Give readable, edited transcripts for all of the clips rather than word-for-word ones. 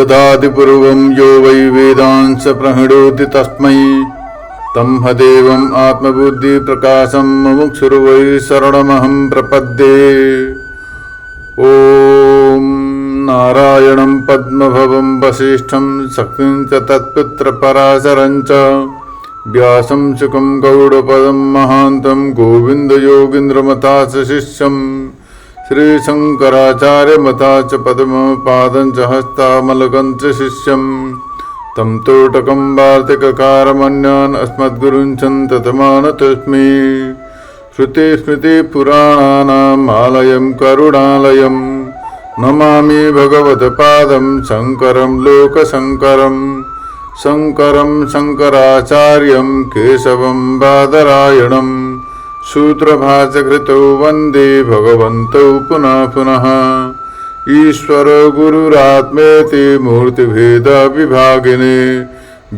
ददाति पूर्वं यो वै वेदांस प्रणोति तस्मै तमहदेवम् आत्मबुद्धिप्रकाशं मुमुक्षुर्वै शरणमहं प्रपद्ये। ॐ नारायणं पद्मभवं वसिष्ठं शक्तिं च तत्पुत्रपराशरं च व्यासं शुकं गौडपदं महान्तं गोविन्दयोगीन्द्रमताच शिष्यं श्रीशङ्कराचार्यमताच पद्मपादं च हस्तामलकं च शिष्यं तं तोटकं वार्तिककारमन्यान् अस्मद्गुरुं सन्ततमानतोऽस्मि। श्रुतिस्मृतिपुराणानाम् आलयं करुणालयं नमामि भगवत्पादं शङ्करं लोकशङ्करं शङ्करं शङ्कराचार्यं केशवं बादरायणं सूत्रभाष्यकृतौ वन्दे भगवन्तौ पुनः पुनः। ईश्वरो गुरुरात्मेति मूर्तिभेदविभागिने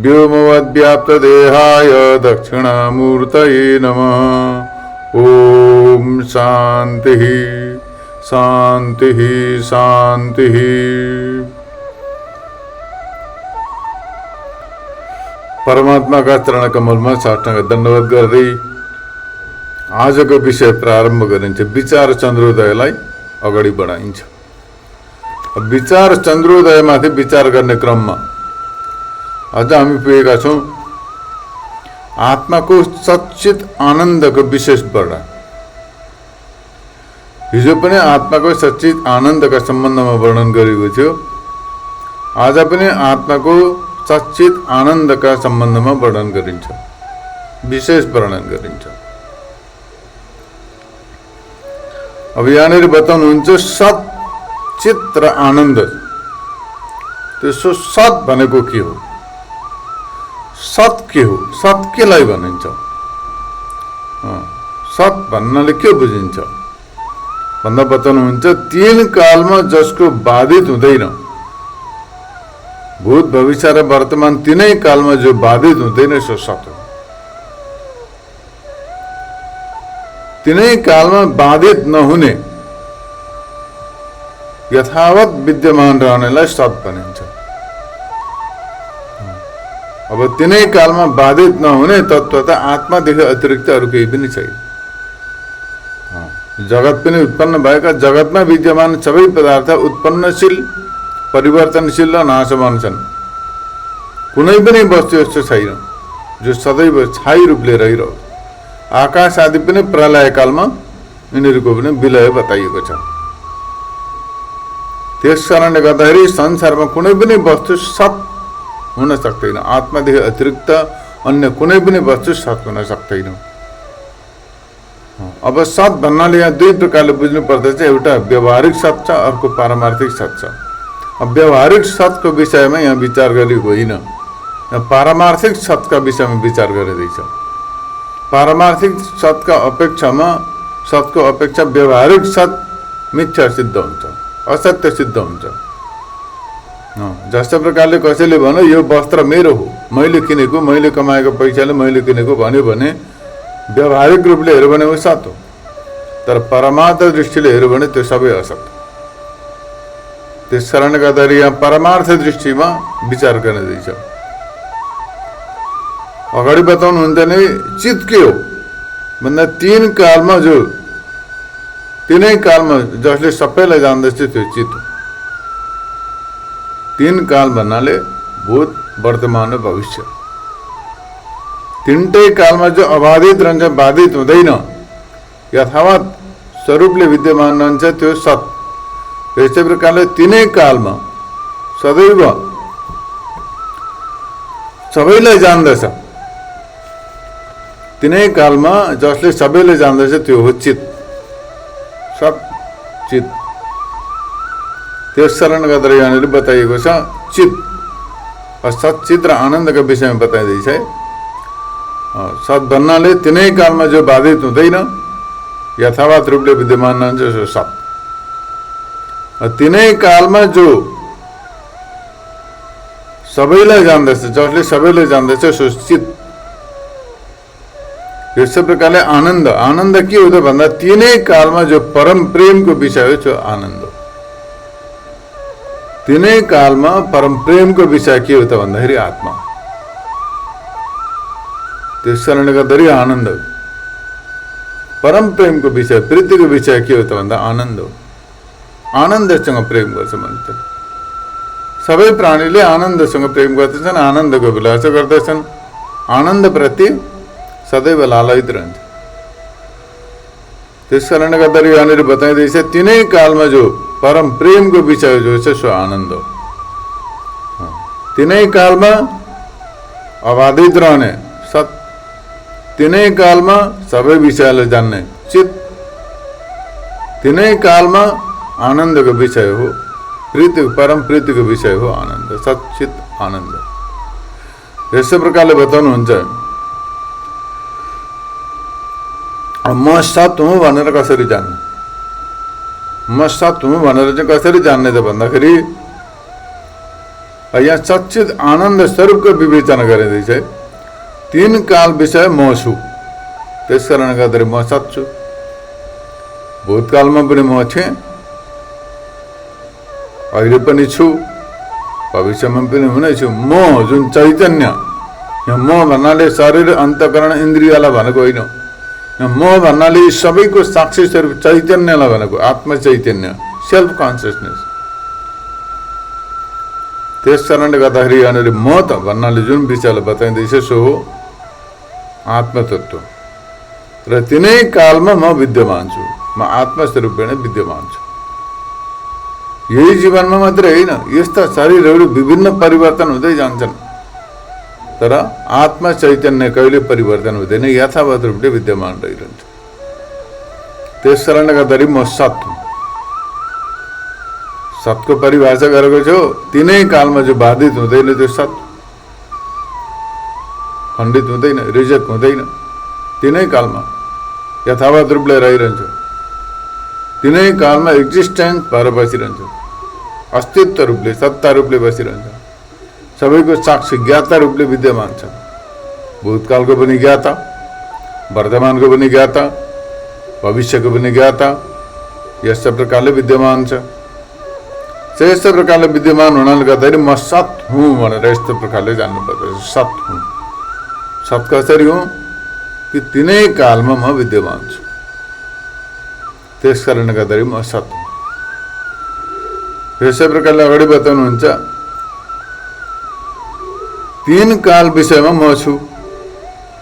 व्योमवद्व्याप्तदेहाय दक्षिणामूर्तये नमः। ॐ शान्तिः शान्तिः शान्तिः। परमात्मा का चरण कमल में साष्टांग दण्डवत गर्दै आजको विषय प्रारम्भ गरिन्छ। विचार चन्द्रोदयलाई अगाडि बढाइन्छ। विचार चन्द्रोदयमाथि विचार गर्ने क्रममा अझ हामी पुगेका छौँ आत्माको सच्चित आनन्दको विशेष वर्णन। हिजो पनि आत्माको सच्चित आनन्दका सम्बन्धमा वर्णन गरिएको थियो। आज पनि आत्माको सच्चित आनन्दका सम्बन्धमा वर्णन गरिन्छ, विशेष वर्णन गरिन्छ। अब यहाँनिर बताउनुहुन्छ सच्चित र आनन्द। त्यसो सत भनेको के हो? सत के हो? सत केलाई भनिन्छ? सत भन्नाले के बुझिन्छ भन्दा बताउनुहुन्छ तीन कालमा जसको बाधित हुँदैन, भूत भविष्य र वर्तमान तीनै कालमा जो बाधित हुँदैन सो सत हो। तीनै कालमा बाधित नहुने यथावत विद्यमान रहनेलाई सत भनिन्छ। अब तीनै कालमा बाधित नहुने तत्व त आत्मादेखि अतिरिक्त अरू केही पनि छैन। जगत पनि उत्पन्न भएका जगतमा विद्यमान सबै पदार्थ उत्पन्नशील, परिवर्तनशील र नाशवान छन्। कुनै पनि वस्तु यस्तो छैन जो सदैव स्थायी रूपले रहिरह्यो। आकाश आदि पनि प्रलय कालमा यिनीहरूको पनि विलय बताइएको छ। त्यस कारणले गर्दाखेरि संसारमा कुनै पनि वस्तु सत हुन सक्दैन। आत्मादेखि अतिरिक्त अन्य कुनै पनि वस्तु सत हुन सक्दैन। अब सत भन्नाले यहाँ दुई प्रकारले बुझ्नु पर्दछ। एउटा व्यवहारिक सत छ, अर्को पारमार्थिक सत छ। अब व्यवहारिक सतको विषयमा यहाँ विचार गरेको होइन, यहाँ पारमार्थिक सतका विषयमा विचार गरिँदैछ। पारमार्थिक सतका सतको अपेक्षा व्यवहारिक सत मिथ्या सिद्ध हुन्छ, असत्य सिद्ध हुन्छ। जस्तो प्रकारले कसैले भन्यो यो वस्त्र मेरो हो, मैले किनेको, मैले कमाएको पैसाले मैले किनेको भन्यो भने व्यवहारिक रूपले हेऱ्यो भने वो सत हो। तर परमार्थ दृष्टिले हेऱ्यो भने त्यो सबै असत। त्यस कारणले गर्दाखेरि यहाँ परमार्थ दृष्टिमा विचार गरिँदैछ। अगाडि बताउनुहुन्छ नि चित के हो भन्दा तीन कालमा जो तीनै कालमा जसले सबैलाई जान्दछ त्यो चित हो। तीन काल भन्नाले भूत, वर्तमान र भविष्य। तीनटै कालमा जो अबाधित रहन्छ, बाधित हुँदैन, यथावत स्वरूपले विद्यमान रहन्छ त्यो सत। यस्तै प्रकारले तीनै कालमा सदैव सबैलाई जान्दछ। तीनै कालमा जसले सबैले जान्दछ त्यो हो चित, सत चित। त्यस कारणले गर्दा यहाँनिर बताइएको छ चित सच्चित र आनन्दका विषयमा बताइँदैछ है। सत भन्नाले तीनै कालमा जो बाधित हुँदैन, यथावत रूपले विद्यमान रहन्छ सो सत। तीनै कालमा जो सबैलाई जान्दछ, जसले सबैले जान्दछ सो चित। यस्तै प्रकारले आनन्द। आनन्द के हो त भन्दा तीनै कालमा जो परम प्रेमको विषय हो त्यो आनन्द हो। तिनै कालमा परम प्रेमको विषय के हो त भन्दाखेरि आत्मा। त्यस कारणले गर्दाखेरि आनन्द हो। परम प्रेमको विषय, प्रीतिको विषय के हो त भन्दा आनन्द हो। आनन्दसँग प्रेम गर्छ मान्छे। सबै प्राणीले आनन्दसँग प्रेम गर्दछन्, आनन्दको अभिलाषा गर्दछन्, आनन्दप्रति सदैव लालयित रहन्छ। त्यस कारणले गर्दाखेरि यहाँनिर बताइँदैछ तिनै कालमा जो परम प्रेमको विषय जो छ सो आनन्द हो। तिनै कालमा अबाधित रहने सत, तिनै कालमा सबै विषयलाई जान्ने चित, तिनै कालमा आनन्दको विषय हो, प्रीति परम प्रीतिको विषय हो आनन्द, सच्चित आनन्द। यस्तै प्रकारले बताउनुहुन्छ म सत हुँ भनेर कसरी जान्ने? म सत हुँ भनेर चाहिँ कसरी जान्ने त भन्दाखेरि यहाँ सच्चित आनन्द स्वरूपको विवेचना गरिँदैछ। तीन काल विषय म छु, त्यस कारणले गर्दाखेरि म सत छु। भूतकालमा पनि म थिएँ, अहिले पनि छु, भविष्यमा पनि हुनेछु। म जुन चैतन्य, यहाँ म भन्नाले शरीर अन्तःकरण इन्द्रियलाई भनेको होइन। म भन्नाले सबैको साक्षी स्वरूप चैतन्यलाई भनेको, आत्म चैतन्य, सेल्फ कन्सियसनेस। त्यस कारणले गर्दाखेरि यहाँनिर म त भन्नाले जुन विषयलाई बताइँदैछ सो हो आत्मतत्व। र तिनै कालमा म विद्यमान छु, म आत्मस्वरूपले विद्यमान छु। यही जीवनमा मात्रै होइन, यस्ता शरीरहरू विभिन्न परिवर्तन हुँदै जान्छन्, तर आत्मा चैतन्य कहिले परिवर्तन हुँदैन, यथावत रूपले विद्यमान रहिरहन्छ। त्यस कारणले गर्दाखेरि म सत हुँ। सतको परिभाषा गरेको छु, तिनै कालमा जो बाधित हुँदैन त्यो सत, खण्डित हुँदैन, रिजेक्ट हुँदैन, तिनै कालमा यथावत रूपले रहिरहन्छ। तिनै कालमा एक्जिस्टेन्स भएर बसिरहन्छ, अस्तित्व रूपले, सत्ता रूपले बसिरहन्छ। सबैको साक्षी ज्ञाता रूपले विद्यमान छ। भूतकालको पनि ज्ञाता, वर्तमानको पनि ज्ञाता, भविष्यको पनि ज्ञाता, यस्तो प्रकारले विद्यमान छ। यस्तो प्रकारले विद्यमान हुनाले गर्दाखेरि म सत हुँ भनेर यस्तो प्रकारले जान्नुपर्छ। सत हुँ। सत कसरी हुँ कि तिनै कालमा म विद्यमान छु, त्यस कारणले गर्दाखेरि म सत हुँ। यसै प्रकारले अगाडि बताउनुहुन्छ तीन काल विषयमा म छु,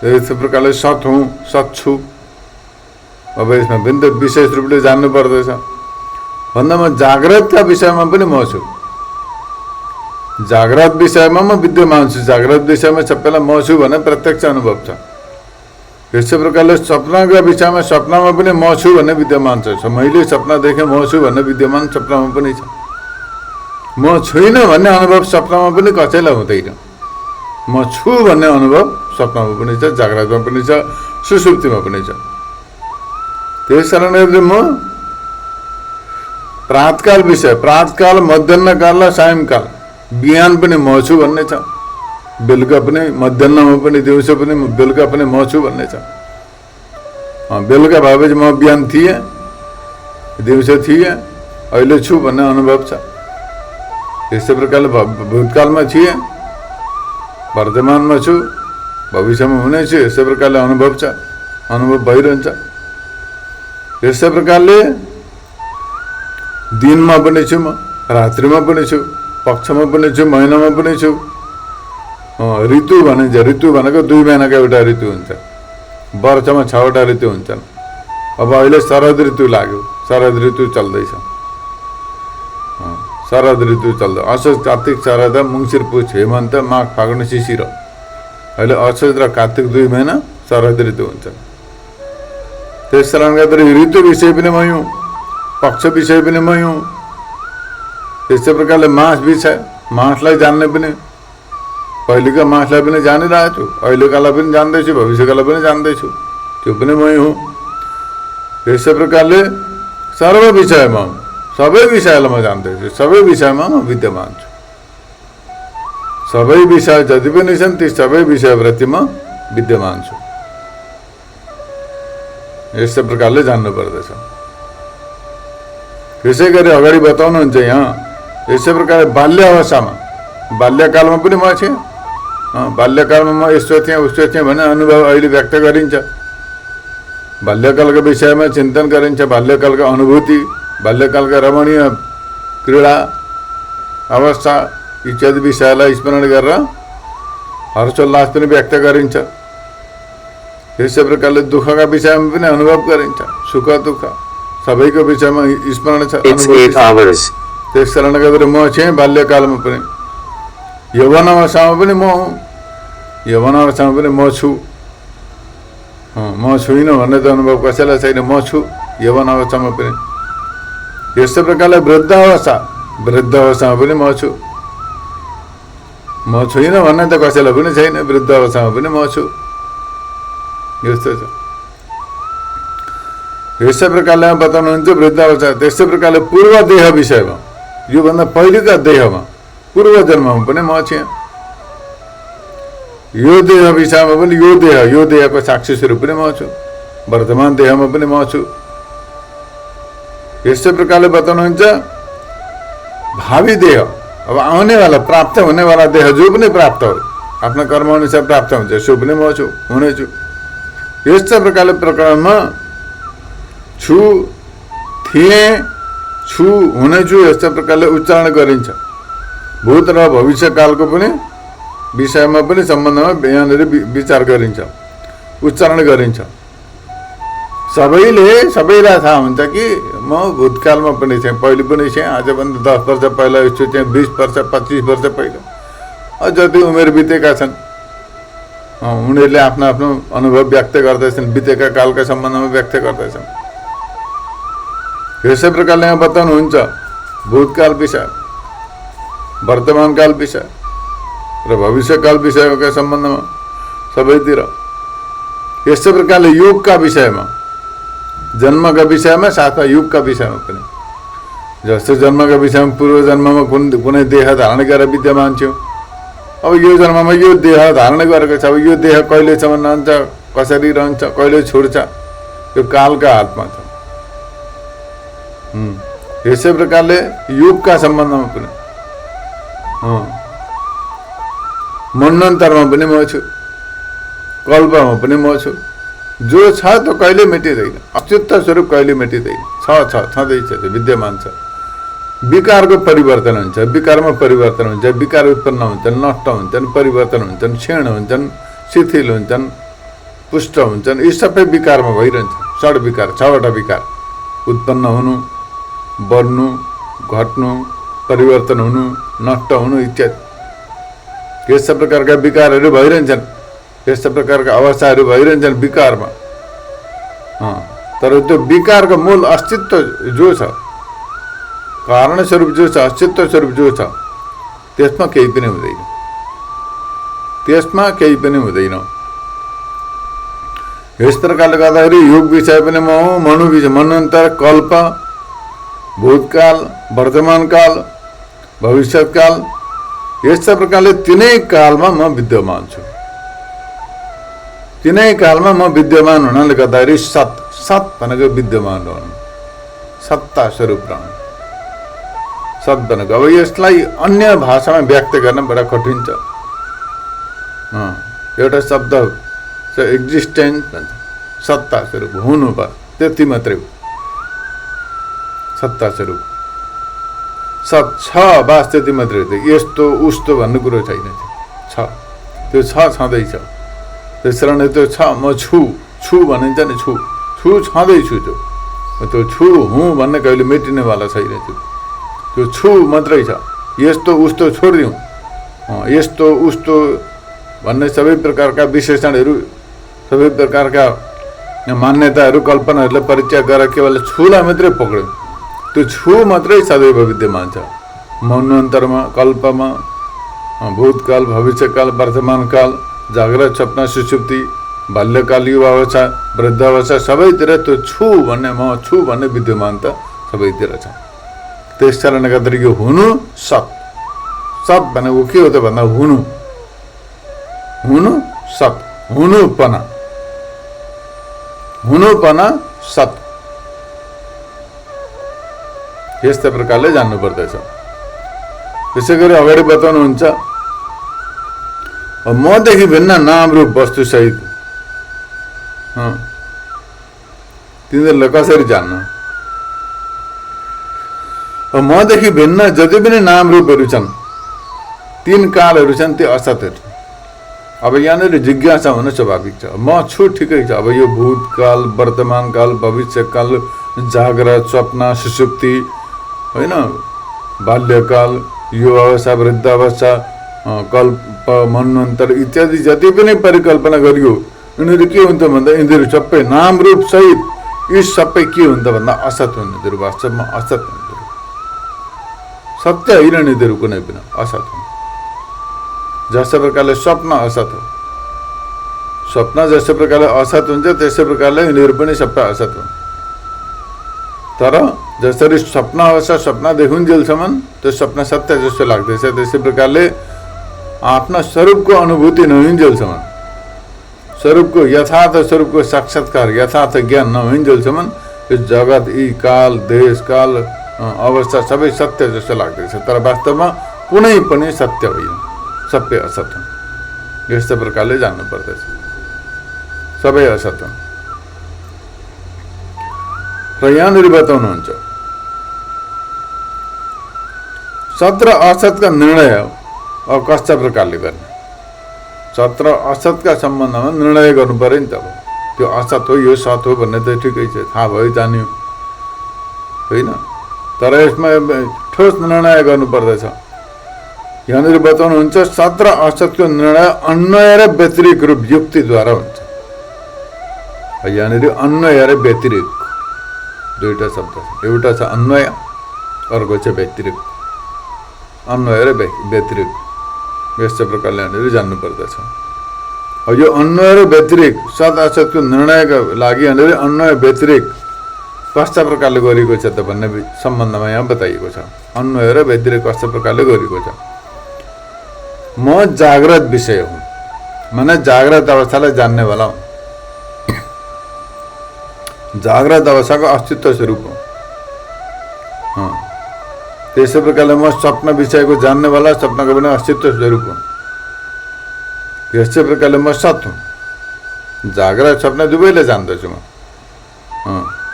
यस्तो प्रकारले सत हुँ, सत छु। अब यसमा पनि त विशेष रूपले जान्नु पर्दछ। भन्दा म जाग्रतका विषयमा पनि म छु, जाग्रत विषयमा म विद्यमान छु। जाग्रत विषयमा सबैलाई म छु भन्ने प्रत्यक्ष अनुभव छ। यस्तै प्रकारले सपनाका विषयमा सपनामा पनि म छु भन्ने विद्यमान छ। मैले सपना देखेँ म छु भन्ने विद्यमान सपनामा पनि छ। म छुइनँ भन्ने अनुभव सपनामा पनि कसैलाई हुँदैन। म छु भन्ने अनुभव सपनामा पनि छ, जाग्रतमा पनि छ, सुसुप्तिमा पनि छ। त्यस कारणले म प्रातकाल विषय, प्रातकाल, मध्याह्नकाल र सायंकाल, बिहान पनि म छु भन्ने छ, बेलुका पनि, मध्याह्नमा पनि, दिउँसो पनि, बेलुका पनि म छु भन्ने छ। बेलुका भएपछि म बिहान थिएँ, दिउँसो थिएँ, अहिले छु भन्ने अनुभव छ। यस्तै प्रकारले भूतकालमा थिएँ, वर्तमानमा छु, भविष्यमा हुनेछु, यस्तै प्रकारले अनुभव छ, अनुभव भइरहन्छ। यस्तै प्रकारले दिनमा पनि छु म, रात्रिमा पनि छु, पक्षमा पनि छु, महिनामा पनि छु। ऋतु भनिन्छ, ऋतु भनेको 2 महिनाको एउटा ऋतु हुन्छ, वर्षमा 6वटा ऋतु हुन्छन्। अब अहिले शरद ऋतु लाग्यो, शरद ऋतु चल्दैछ, शरद ऋतु चल्दै असोज कार्तिक शरद मङ्सिर पुष हेमन्त माघ फागुन शिशिर, अहिले असोज र कार्तिक 2 महिना शरद ऋतु हुन्छ। त्यस कारणले गर्दाखेरि ऋतु विषय पनि मै हुँ, पक्ष विषय पनि मै हुँ। त्यस्तै प्रकारले मास विषय, मासलाई जान्ने पनि, पहिलेका मासलाई पनि जानिरहेको छु, अहिलेकालाई पनि जान्दैछु, भविष्यकालाई पनि जान्दैछु, त्यो पनि मै हुँ। यस्तै प्रकारले सर्व विषयमा, सबै विषयलाई म जान्दैछु, सबै विषयमा म विद्यमान छु। सबै विषय जति पनि छन् ती सबै विषयप्रति म विद्यमान छु। यस्तै प्रकारले जान्नु पर्दछ। त्यसै गरी अगाडि बताउनुहुन्छ यहाँ यसै प्रकारले बाल्यकालमा पनि म थिएँ, बाल्यकालमा म यस्तो थिएँ उस्तो थिएँ भन्ने अनुभव अहिले व्यक्त गरिन्छ। बाल्यकालको विषयमा चिन्तन गरिन्छ, बाल्यकालको अनुभूति, बाल्यकालका रमणीय क्रीडा अवस्था इत्यादि विषयलाई स्मरण गरेर हर्षोल्लास पनि व्यक्त गरिन्छ। यसै प्रकारले दुःखका विषयमा पनि अनुभव गरिन्छ, सुख दुःख सबैको विषयमा स्मरण छ, अनुभूति छ। त्यस कारणले गर्दा म थिएँ बाल्यकालमा पनि, यौवनावस्थामा पनि म हुँ, यौवनावस्थामा पनि म छु। म छुइनँ भन्ने त अनुभव कसैलाई छैन, म छु यौवनावस्थामा पनि। यस्तै प्रकारले वृद्धावस्थामा पनि म छु। म छुइनँ भन्ने त कसैलाई पनि छैन, वृद्धावस्थामा पनि म छु। यस्तो छ। यस्तै प्रकारले बताउनुहुन्छ वृद्धावस्था। त्यस्तै प्रकारले पूर्व देह विषयमा, योभन्दा पहिलेका देहमा पूर्व जन्ममा पनि म थिएँ। यो देह विषयमा पनि यो देहको साक्षी स्वरूप पनि म छु, वर्तमान देहमा पनि म छु। यस्तै प्रकारले बताउनुहुन्छ भावी देह, अब आउनेवाला प्राप्त हुनेवाला देह जो पनि प्राप्त हो, आफ्नो कर्मअनुसार प्राप्त हुन्छ, सो पनि म छु, हुनेछु। यस्तै प्रकारले प्रकरणमा छु, थिएँ, छु, हुनेछु यस्तै प्रकारले उच्चारण गरिन्छ। भूत र भविष्यकालको पनि विषयमा पनि सम्बन्धमा यहाँनिर विचार गरिन्छ, उच्चारण गरिन्छ। सबैलाई थाहा हुन्छ कि म भूतकालमा पनि थिएँ, पहिले पनि थिएँ, आजभन्दा 10 वर्ष पहिला यस्तो थिएँ, 20 वर्ष 25 वर्ष पहिला। जति उमेर बितेका छन् उनीहरूले आफ्नो आफ्नो अनुभव व्यक्त गर्दैछन्, बितेका कालका सम्बन्धमा व्यक्त गर्दैछन्। यसै प्रकारले यहाँ बताउनुहुन्छ भूतकाल विषय, वर्तमानकाल विषय र भविष्यकाल विषयका सम्बन्धमा सबैतिर। यस्तै प्रकारले युगका विषयमा, जन्मका विषयमा, साथमा युगका विषयमा पनि। जस्तो जन्मका विषयमा पूर्व जन्ममा कुनै देह धारण गरेर विद्यमान थियो, अब यो जन्ममा यो देह धारण गरेको छ, अब यो देह कहिलेसम्म रहन्छ, कसरी रहन्छ, कहिले छोड्छ, यो कालका हातमा छ। यसै प्रकारले युगका सम्बन्धमा पनि, मन्वन्तरमा पनि म छु, कल्पमा पनि म छु। जो छ त कहिले मेटिँदैन, अस्तित्व स्वरूप कहिले मेटिँदैन, छँदैछ, त्यो विद्यमान छ। विकारको परिवर्तन हुन्छ, विकारमा परिवर्तन हुन्छ, विकार उत्पन्न हुन्छन्, नष्ट हुन्छन्, परिवर्तन हुन्छन्, क्षीण हुन्छन्, शिथिल हुन्छन्, पुष्ट हुन्छन्, यी सबै विकारमा भइरहन्छ। 6 विकार, 6वटा विकार, उत्पन्न हुनु, बढ्नु, घट्नु, परिवर्तन हुनु, नष्ट हुनु इत्यादि। यस्ता प्रकारका विकारहरू भइरहन्छन्, यस्ता प्रकारका अवस्थाहरू भइरहन्छन् विकारमा। तर त्यो विकारको मूल अस्तित्व जो छ, कारण स्वरूप जो छ, अस्तित्व स्वरूप जो छ, त्यसमा केही पनि हुँदैन, त्यसमा केही पनि हुँदैन। यस प्रकारले गर्दाखेरि युग विषय पनि म हुँ, मनु विषय, मन्वन्तर, कल्प, भूतकाल, वर्तमानकाल, भविष्यकाल, यस्ता प्रकारले तीनै कालमा म विद्यमान छु। तीनै कालमा म विद्यमान हुनाले गर्दाखेरि सत भनेको विद्यमान रहनु, सत्ता स्वरूप रहनु, सत भनेको। अब यसलाई अन्य भाषामा व्यक्त गर्न बडा कठिन छ। एउटा शब्द छ एक्जिस्टेन्स भन्छ, सत्ता स्वरूप हुनु, बस त्यति मात्रै हो, सत्ता स्वरूप सत छ, बस त्यति मात्रै हो। यस्तो उस्तो भन्ने कुरो छैन, छ, त्यो छँदैछ। त्यस कारणले त्यो छ, म छु भनिन्छ नि, छु छँदैछु, त्यो छु हुँ भन्ने कहिले मेटिनेवाला छैन, त्यो छु मात्रै छ। यस्तो उस्तो छोडिदिउँ, यस्तो उस्तो भन्ने सबै प्रकारका विशेषणहरू, सबै प्रकारका मान्यताहरू, कल्पनाहरूलाई परिचय गरेर केवल छुलाई मात्रै पक्रियौँ, त्यो छु मात्रै सदैव विद्यमान छ। मन्वन्तरमा, कल्पमा, भूतकाल, भविष्यकाल, वर्तमानकाल, जागृत, स्वप्न, सुषुप्ति, बाल्यकाल, युवावस्था, वृद्धावस्था, सबैतिर त्यो छु भन्ने, म छु भन्ने विद्यमानता सबैतिर छ। त्यस कारणले गर्दाखेरि यो हुनु सत भनेको के हो त भन्दा हुनु सत, हुनुपना सत, यस्तै प्रकारले जान्नु पर्दछ। त्यसै गरी अगाडि बताउनुहुन्छ, मदेखि भिन्न नाम रूप वस्तु सहित तिनीहरूले कसरी जान्न? मदेखि भिन्न जति पनि नाम रूपहरू छन्, तीन कालहरू छन्, ती असतहरू। अब यहाँनिर जिज्ञासा हुन स्वाभाविक छ। म छु, ठिकै छ। अब यो भूतकाल, वर्तमान काल, भविष्यकाल, जाग्रत, स्वप्न, सुषुप्ति, होइन, बाल्यकाल, युवावस्था, वृद्धावस्था, कल्प, मन्वन्तर इत्यादि जति पनि परिकल्पना गरियो, यिनीहरू के हुन्छ भन्दा यिनीहरू सबै नाम रूप सहित यी सबै के हुन्छ भन्दा असत हुन्। यिनीहरू वास्तवमा असत हुन्। सत्य होइन यिनीहरू कुनै पनि, असत हुन्। जस्तो प्रकारले स्वप्न असत हो, स्वप्न जस्तो प्रकारले असत हुन्छ त्यसै प्रकारले यिनीहरू पनि सबै असत हुन्। तर जसरी स्वप्न अवस्था स्वप्न देखुन्जेलसम्म त्यो स्वप्न सत्य जस्तो लाग्दैछ, त्यसै प्रकारले आफ्ना स्वरूपको अनुभूति नहुन्जेलसम्म, स्वरूपको यथार्थ स्वरूपको साक्षात्कार, यथार्थ ज्ञान नहुन्जेलसम्म यो जगत, यी काल, देश, काल, अवस्था सबै सत्य जस्तो लाग्दैछ। तर वास्तवमा कुनै पनि सत्य होइन, सबै असत हुन्। यस्तो प्रकारले जान्नु पर्दछ, सबै असत हुन्। र यहाँनिर बताउनुहुन्छ, सत र असतका निर्णय अब कस्ता प्रकारले गर्ने? सत र असतका सम्बन्धमा निर्णय गर्नु पर्यो नि त। अब त्यो असत हो, यो सत हो भन्ने त ठिकै छ, थाहा भयो, जान्यो, होइन। तर यसमा ठोस निर्णय गर्नु पर्दछ। यहाँनिर बताउनुहुन्छ, सत र असतको निर्णय अन्वय र व्यतिरिक रूप युक्तिद्वारा हुन्छ। यहाँनिर अन्वय र व्यतिरिक दुईटा शब्द छ। एउटा छ अन्वय, अर्को छ व्यतिरिक। अन्वय र व्यतिरिक यस्तो प्रकारले यहाँनिर जान्नु पर्दछ। यो अन्वय र व्यतिरिक सत असतको निर्णयका लागि यहाँनिर अन्वय व्यतिरिक कस्ता प्रकारले गरिएको छ त भन्ने सम्बन्धमा यहाँ बताइएको छ। अन्वय र व्यतिरिक कस्ता प्रकारले गरिएको छ? म जाग्रत विषय हुँ, माने जाग्रत अवस्थालाई जान्नेवाला हुँ, जाग्रत अवस्थाको अस्तित्व स्वरूप हो। त्यसै प्रकारले म स्वप्न विषयको जान्नेवाला, स्वप्नको पनि अस्तित्व स्वरूप हो। यस्तै प्रकारले म सत हुँ, जाग्रत स्वप्न दुवैलाई जान्दछु म।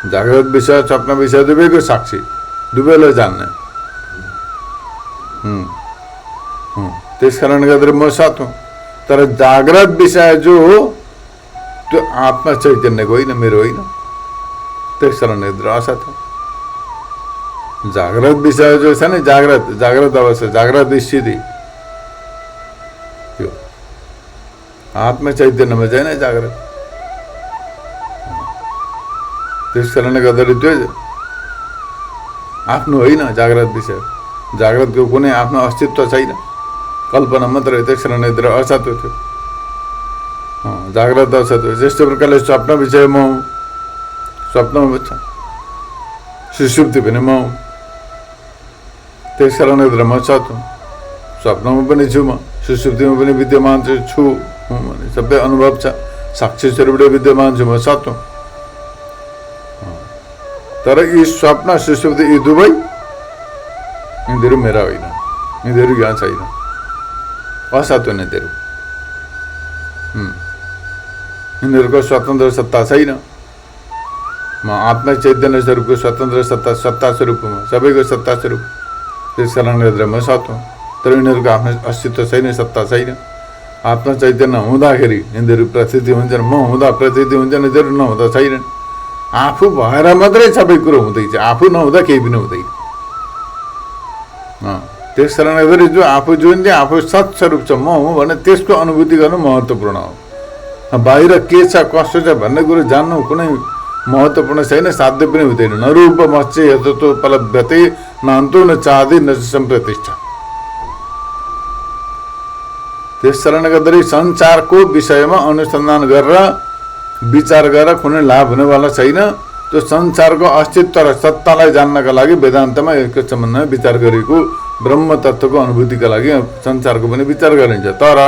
जाग्रत विषय, स्वप्न विषय दुवैको साक्षी, दुवैलाई जान्ने। त्यस कारणले गर्दा म सत हुँ। तर जाग्रत विषय जो हो त्यो आत्मा चैतन्यको होइन, मेरो होइन। त्यस कारणले गर्दा असत हो। जाग्रत विषय जो छ नि, जाग्रत अवस्था, जाग्रत स्थिति, त्यो आत्मा चैतन्यमा छैन जाग्रत। त्यस कारणले गर्दाखेरि त्यो आफ्नो होइन जाग्रत विषय। जाग्रतको कुनै आफ्नो अस्तित्व छैन, कल्पना मात्रै। त्यस कारणले गर्दा असत हो त्यो। जाग्रत असत हो। जस्तो प्रकारले स्वप्न विषय म हुँ, स्वप्नमा बुझ्छ, सुषुप्ति पनि म हुँ। त्यस कारणले गर्दा म सत हुँ। स्वप्नमा पनि छु म, सुषुप्तिमा पनि विद्यमान छु भने सबै अनुभव छ, साक्षी स्वरूपले विद्यमान छु, म सत हुँ। तर यी स्वप्न सुषुप्ति यी दुवै यिनीहरू मेरा होइन, यिनीहरू यहाँ छैन, असत हुन् यिनीहरू। यिनीहरूको स्वतन्त्र सत्ता छैन। म आत्मा चैतन्य स्वरूपको स्वतन्त्र सत्ता स्वरूप हुँ, सबैको सत्ता स्वरूप। त्यस कारणले गर्दा म सत हुँ। तर यिनीहरूको आफ्नो अस्तित्व छैन, सत्ता छैन। आत्मा चैतन्य हुँदाखेरि यिनीहरू प्रतीति हुन्छन्, म हुँदा प्रतीति हुन्छन्, यिनीहरू नहुँदा छैनन्। आफू भएर मात्रै सबै कुरो हुँदैछ, आफू नहुँदा केही पनि हुँदैन। त्यस कारणले गर्दा जो आफू जुन चाहिँ आफू सत्स्वरूप छ, म हुँ भने त्यसको अनुभूति गर्नु महत्त्वपूर्ण हो। बाहिर के छ कसो छ भन्ने कुरो जान्नु कुनै महत्त्वपूर्ण छैन, साध्य पनि हुँदैन। न रूप मत्स्य यथोपलभ्यते नान्तो न चाँदी न सम्प्रतिष्ठा। त्यस कारणले गर्दाखेरि संसारको विषयमा अनुसन्धान गरेर विचार गरेर कुनै लाभ हुनेवाला छैन। त्यो संसारको अस्तित्व र सत्तालाई जान्नका लागि वेदान्तमा यसको सम्बन्धमा विचार गरेको ब्रह्म तत्त्वको अनुभूतिका लागि संसारको पनि विचार गरिन्छ। तर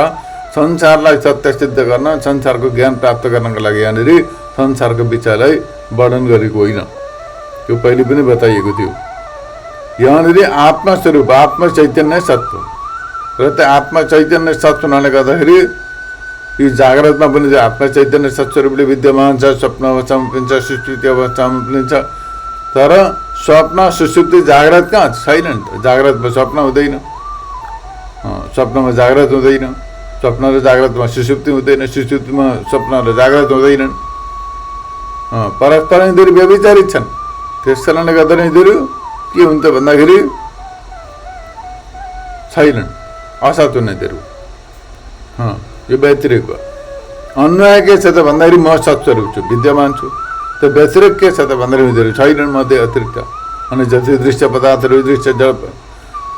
संसारलाई सत्य सिद्ध गर्न, संसारको ज्ञान प्राप्त गर्नका लागि यहाँनिर संसारको विषयलाई वर्णन गरेको होइन। त्यो पहिले पनि बताइएको थियो। यहाँनिर आत्मस्वरूप आत्म चैतन्य सत्व र त्यो आत्मा चैतन्य सत्व हुनाले गर्दाखेरि यी जाग्रतमा पनि त्यो आत्मा चैतन्य सत्स्वरूपले विद्यमान छ। स्वप्न अवस्थामा पनि छ, सुषुप्ति अवस्थामा पनि छ। तर स्वप्न सुषुप्ति जाग्रत कहाँ छैन नि त। जाग्रतमा स्वप्न हुँदैन, स्वप्नमा जाग्रत हुँदैन, स्वप्न र जाग्रतमा सुषुप्ति हुँदैन, सुषुप्तिमा स्वप्न र जाग्रत हुँदैनन्। परस्पर यिनीहरू व्यभिचारित छन्। त्यस कारणले गर्दा यिनीहरू के हुन्छ भन्दाखेरि छैनन्, असत हुन् यिनीहरू। यो व्यतिरेक हो। अन्वय के छ त भन्दाखेरि म सत्स्वरूप छु, विद्यमान छु। त्यो व्यतिरेक के छ त भन्दाखेरि यिनीहरू छैनन् मध्ये अतिरिक्त। अनि जति दृश्य पदार्थहरू, दृश्य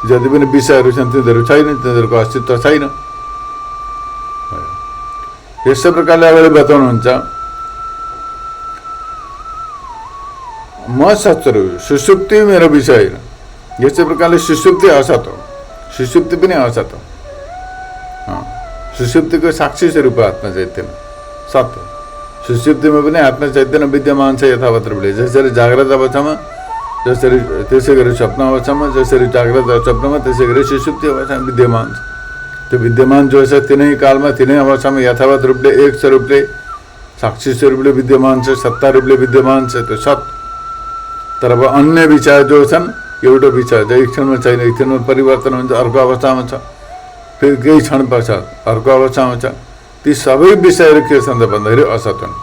जति पनि विषयहरू छन् तिनीहरू छैनन्, तिनीहरूको अस्तित्व छैन। यस्तै प्रकारले अगाडि बताउनुहुन्छ म सत्स्वरूप, सुषुप्ति मेरो विषय होइन। यस्तै प्रकारले सुषुप्ति असत हो, सुषुप्ति पनि असत हो। सुषुप्तिको साक्षी स्वरूप आत्मा चैतन्य सत्य। सुषुप्तिमा पनि आत्मा चैतन्य विद्यमान छ यथावत रूपले। जसरी जाग्रत अवस्थामा, जसरी त्यसै गरी स्वप्न अवस्थामा, जसरी जाग्रत स्वप्नमा त्यसै गरी सुषुप्ति अवस्थामा विद्यमान छ। त्यो विद्यमान जो छ तिनै कालमा तिनै अवस्थामा यथावत रूपले एक स्वरूपले साक्षी स्वरूपले विद्यमान छ, सत्ता रूपले विद्यमान छ, त्यो सत्य। तर अब अन्य विचार जो छन्, एउटा विचार जो एक क्षणमा छैन, एक क्षणमा परिवर्तन हुन्छ, अर्को अवस्थामा छ, फेरि केही क्षण पश्चात अर्को अवस्थामा छ। ती सबै विषयहरू के छन् त भन्दाखेरि असत हुन्।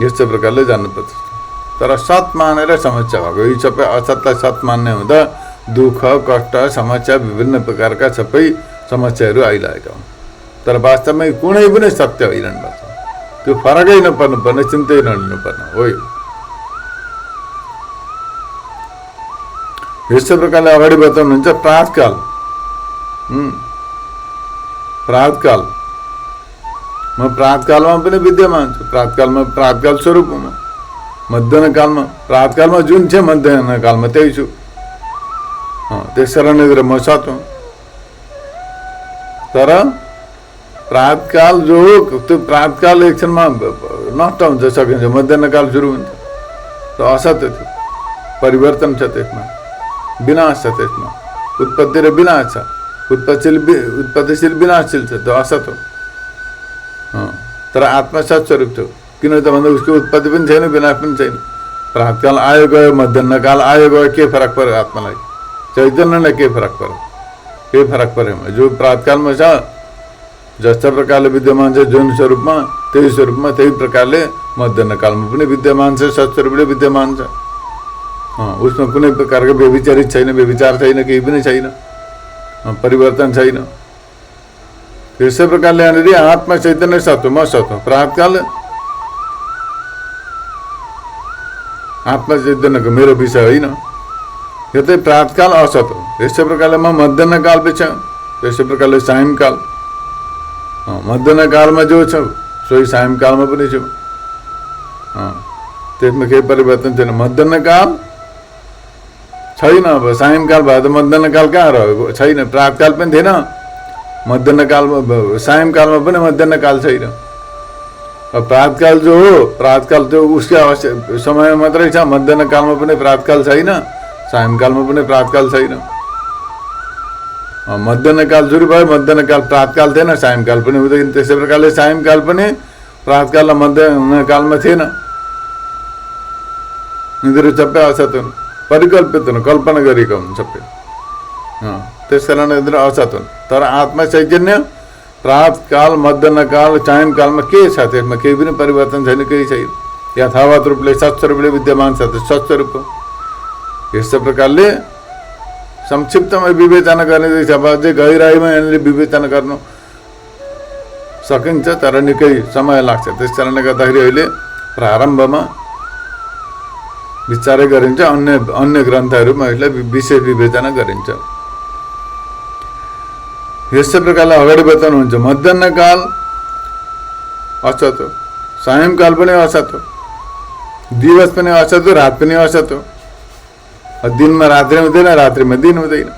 यस्तै प्रकारले जान्नुपर्छ। तर सत मानेर समस्या भएको, यी सबै असतलाई सत मान्ने हुँदा दुःख, कष्ट, समस्या, विभिन्न प्रकारका सबै समस्याहरू आइरहेका हुन्। तर वास्तवमा कुनै पनि सत्य होइनन्। त्यो फरकै नपर्नुपर्ने, चिन्तै नलिनुपर्ने हो। यस्तै प्रकारले अगाडि बताउनुहुन्छ प्रातकाल। प्रातकाल म प्रातकालमा पनि विद्यमान छु। प्रातकालमा प्रातकाल स्वरूप हुँ। मध्याह्न कालमा प्रातकालमा जुन छ मध्याह्न कालमा त्यही छु। त्यस कारणले गर्दा म सत हुँ। तर प्रातकाल जो हो त्यो प्रातकाल एकछिनमा नष्ट हुन्छ, सकिन्छ। मध्याह्न काल सुरु हुन्छ, त्यो असत्य थियो। परिवर्तन छ त्यसमा, विनाश छ त्यसमा, उत्पत्ति र विनाश छ। उत्पत्तिशील विनाशशील छ, त्यो असत हो। तर आत्मा सत्स्वरूप थियो। किन त भन्दा उसको उत्पत्ति पनि छैन, विनाश पनि छैन। प्रातकाल आयो गयो, मध्याह्न काल आयो गयो, के फरक पर्यो आत्मालाई? चैतन्यलाई के फरक पर्यो? केही फरक परेन। जो प्रातकालमा छ, जस्ता प्रकारले विद्यमान छ जुन स्वरूपमा, त्यही स्वरूपमा त्यही प्रकारले मध्याह्न कालमा पनि विद्यमान छ, सत्स्वरूपले विद्यमान छ। उसमा कुनै प्रकारको व्यभिचारित छैन, व्यभिचार छैन, केही पनि छैन, परिवर्तन छैन। यसै प्रकारले यहाँनिर आत्मा चैतन्य सत्व, म सत्व। प्रातकाल आत्मा चैतन्यको मेरो विषय होइन। यो चाहिँ प्रातकाल असत हो। यस्तै प्रकारले म मध्याह्न काल पछि, यस्तै प्रकारले सायंकाल। मध्याह्न कालमा जो छ सोही सायंकालमा पनि छु। त्यसमा केही परिवर्तन छैन। मध्याह्न काल छैन, अब सायंकाल भयो त मध्याह्न काल कहाँ रह्यो? छैन। प्रातकाल पनि थिएन, मध्याह्न कालमा सायंकालमा पनि मध्याह्न काल छैन। प्रातकाल जो हो, प्रातकाल जो उसकै समय मात्रै छ। मध्याह्न कालमा पनि प्रातकाल छैन, सायंकालमा पनि प्रातकाल छैन। मध्याह्न काल सुरु भयो, मध्याह्न काल प्रातकाल थिएन, सायंकाल पनि हुँदैन। त्यसै प्रकारले सायंकाल पनि प्रातकाल र मध्याह्न कालमा थिएन। यिनीहरू सबै असत हुन्, परिकल्पित हुन्, कल्पना गरेका हुन् सबै। त्यस कारण यिनीहरू असत हुन्। तर आत्मा चैतन्य प्रातकाल, मध्याह्न काल, सायंकालमा के छ? त्यसमा केही पनि परिवर्तन छैन, केही छैन। यथावत रूपले सत्स्वरूपले विद्यमान छ, त्यो सत्स्वरूप हो। यस्तै प्रकारले संक्षिप्तमा विवेचना गर्ने छ। अब अझै गहिराइमा यहाँनिर विवेचना गर्नु सकिन्छ, तर निकै समय लाग्छ। त्यस कारणले गर्दाखेरि अहिले प्रारम्भमा विचारै गरिन्छ। अन्य ग्रन्थहरूमा यसलाई विशेष विवेचना गरिन्छ। यस्तै प्रकारले अगाडि बताउनुहुन्छ मध्याह्न काल असत हो, सायंकाल पनि असत हो, दिवस पनि असत हो, रात पनि असत हो। दिनमा रात्रि हुँदैन, रात्रिमा दिन हुँदैन।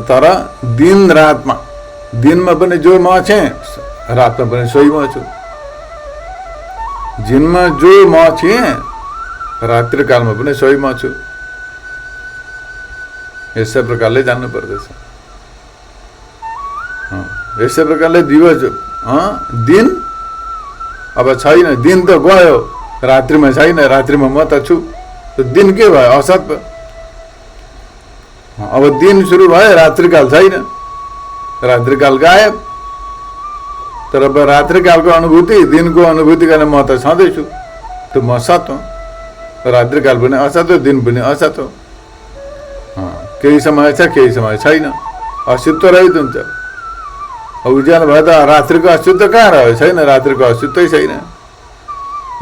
तर दिन रातमा, दिनमा पनि जो म छु, रातमा पनि सोही म छु। दिनमा जो म थिएँ रात्रि कालमा पनि सोही म छु। यसै प्रकारले जान्नु पर्दछ। यसै प्रकारले दिवस दिन अब छैन, दिन त गयो, रात्रिमा छैन, रात्रिमा म त छु। त दिन के भयो? असत भयो। अब दिन सुरु भयो, रात्रिकाल छैन, रात्रिकाल गायब। तर अब रात्रिकालको अनुभूति, दिनको अनुभूति गर्ने म त छँदैछु, त म सत हो। रात्रिकाल पनि असत हो, दिन पनि असत हो। केही समय छ, केही समय छैन, अस्तित्व रहित हुन्छ। उज्यालो भयो त रात्रिको अस्तित्व कहाँ रह्यो? छैन, रात्रिको अस्तित्वै छैन।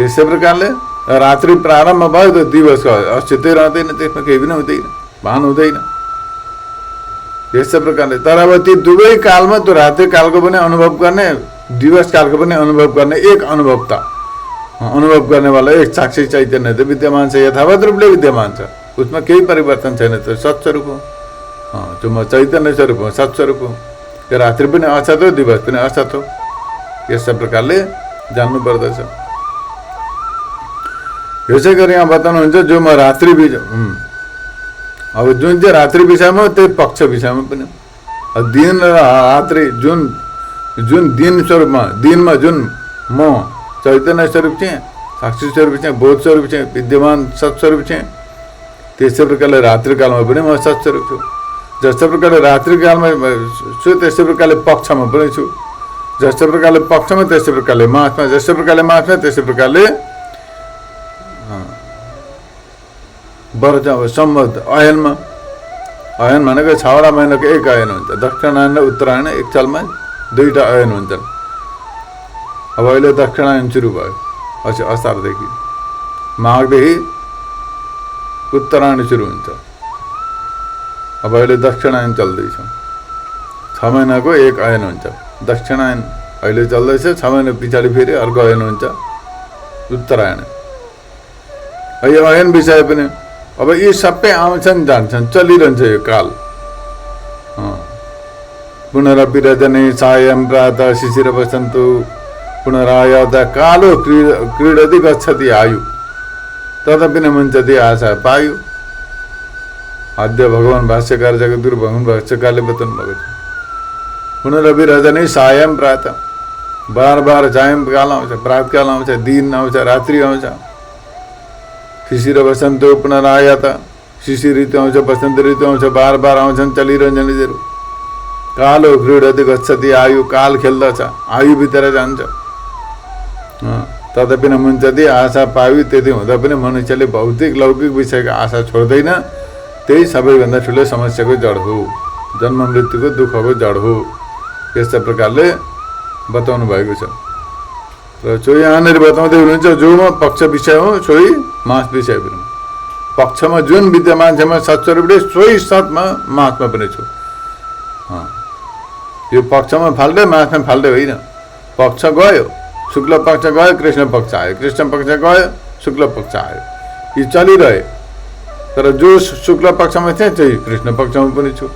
यसै प्रकारले रात्रि प्रारम्भ भयो त दिवसको अस्तित्वै रहँदैन, त्यसमा केही पनि हुँदैन, भान हुँदैन। यसै प्रकारले तर अब ती दुवै कालमा त्यो रात्रि कालको पनि अनुभव गर्ने, दिवस कालको पनि अनुभव गर्ने एक अनुभवता, अनुभव गर्नेवाला एक साक्षी चैतन्य त विद्यमान छ, यथावत रूपले विद्यमान छ। उसमा केही परिवर्तन छैन। त्यो सत्स्वरूप हो, त्यो म चैतन्य स्वरूप हो, सत्स्वरूप हो। यो रात्रि पनि असत हो, दिवस पनि असत हो। यसै प्रकारले जान्नु पर्दछ। यसै गरी यहाँ बताउनुहुन्छ जो म रात्रि अब जुन चाहिँ रात्रि विषयमा हो त्यही पक्ष विषयमा पनि दिन र रात्रि जुन दिन स्वरूपमा, दिनमा जुन म चैतन्य स्वरूप चाहिँ, साक्षी स्वरूप चाहिँ, बोध स्वरूप चाहिँ, विद्यमान सत्स्वरूप चाहिँ, त्यसै प्रकारले रात्रिकालमा पनि म सत्स्वरूप छु। जस्तो प्रकारले रात्रिकालमा छु त्यस्तै प्रकारले पक्षमा पनि छु। जस्तो प्रकारले पक्षमा त्यस्तै प्रकारले मासमा, जस्तो प्रकारले मासमा त्यस्तै प्रकारले वर्ष सम्वत अयनमा। अयन भनेको 6वटा महिनाको एक अयन हुन्छ। दक्षिणायन र उत्तरायण एक सालमा 2टा अयन हुन्छन्। अब अहिले दक्षिणायन सुरु भयो, अझै असारदेखि, माघदेखि उत्तरायण सुरु हुन्छ। अब अहिले दक्षिणायन चल्दैछ। 6 महिनाको एक अयन हुन्छ। दक्षिणायन अहिले चल्दैछ, 6 महिना पछाडि फेरि अर्को अयन हुन्छ, उत्तरायण। यो अयन विषय पनि अब यी सबै आउँछन् जान्छन्, चलिरहन्छ यो काल। पुनरपि रजनी सायं प्रातः शिशिर वसन्तु पुनरायाता कालो क्रीडति गच्छति आयु तदपि न मुञ्चति आशा पायु। आद्य भगवान भाष्यकार जगद्गुरु भगवान भाष्यकारले बताउनु भएको छ। पुनरपि रजनी सायं प्रातः, बार बार सायंकाल आउँछ, प्रातकाल आउँछ, दिन आउँछ, रात्रि आउँछ। शिशिर वसन्त पुनरायाता, शिशिर ऋतु आउँछ, वसन्त ऋतु आउँछ, बार बार आउँछन्, चलिरहन्छन् यिनीहरू। कालो क्रीडति गच्छति आयु, काल खेल्दछ, आयु भित्र जान्छ। तदपि न मुञ्चति आशा पायु, त्यति हुँदा पनि मनुष्यले भौतिक लौकिक विषयको आशा छोड्दैन। त्यही सबैभन्दा ठुलो समस्याको जड हो, जन्म मृत्युको दुःखको जड हो। यस्ता प्रकारले बताउनु भएको छ। र जो यहाँनिर बताउँदै हुनुहुन्छ जोमा पक्ष विषय हो सोही मास विषय पनि। पक्षमा जुन विद्यमान छ म सत्स्वरूपले सोही सतमा मासमा पनि छु। यो पक्षमा फाल्दै मासमा फाल्दै होइन। पक्ष गयो, शुक्ल पक्ष गयो, कृष्ण पक्ष आयो, कृष्ण पक्ष गयो, शुक्ल पक्ष आयो, यी चलिरहे। तर जो शुक्ल पक्षमा थिएँ त्यही कृष्ण पक्षमा पनि छु,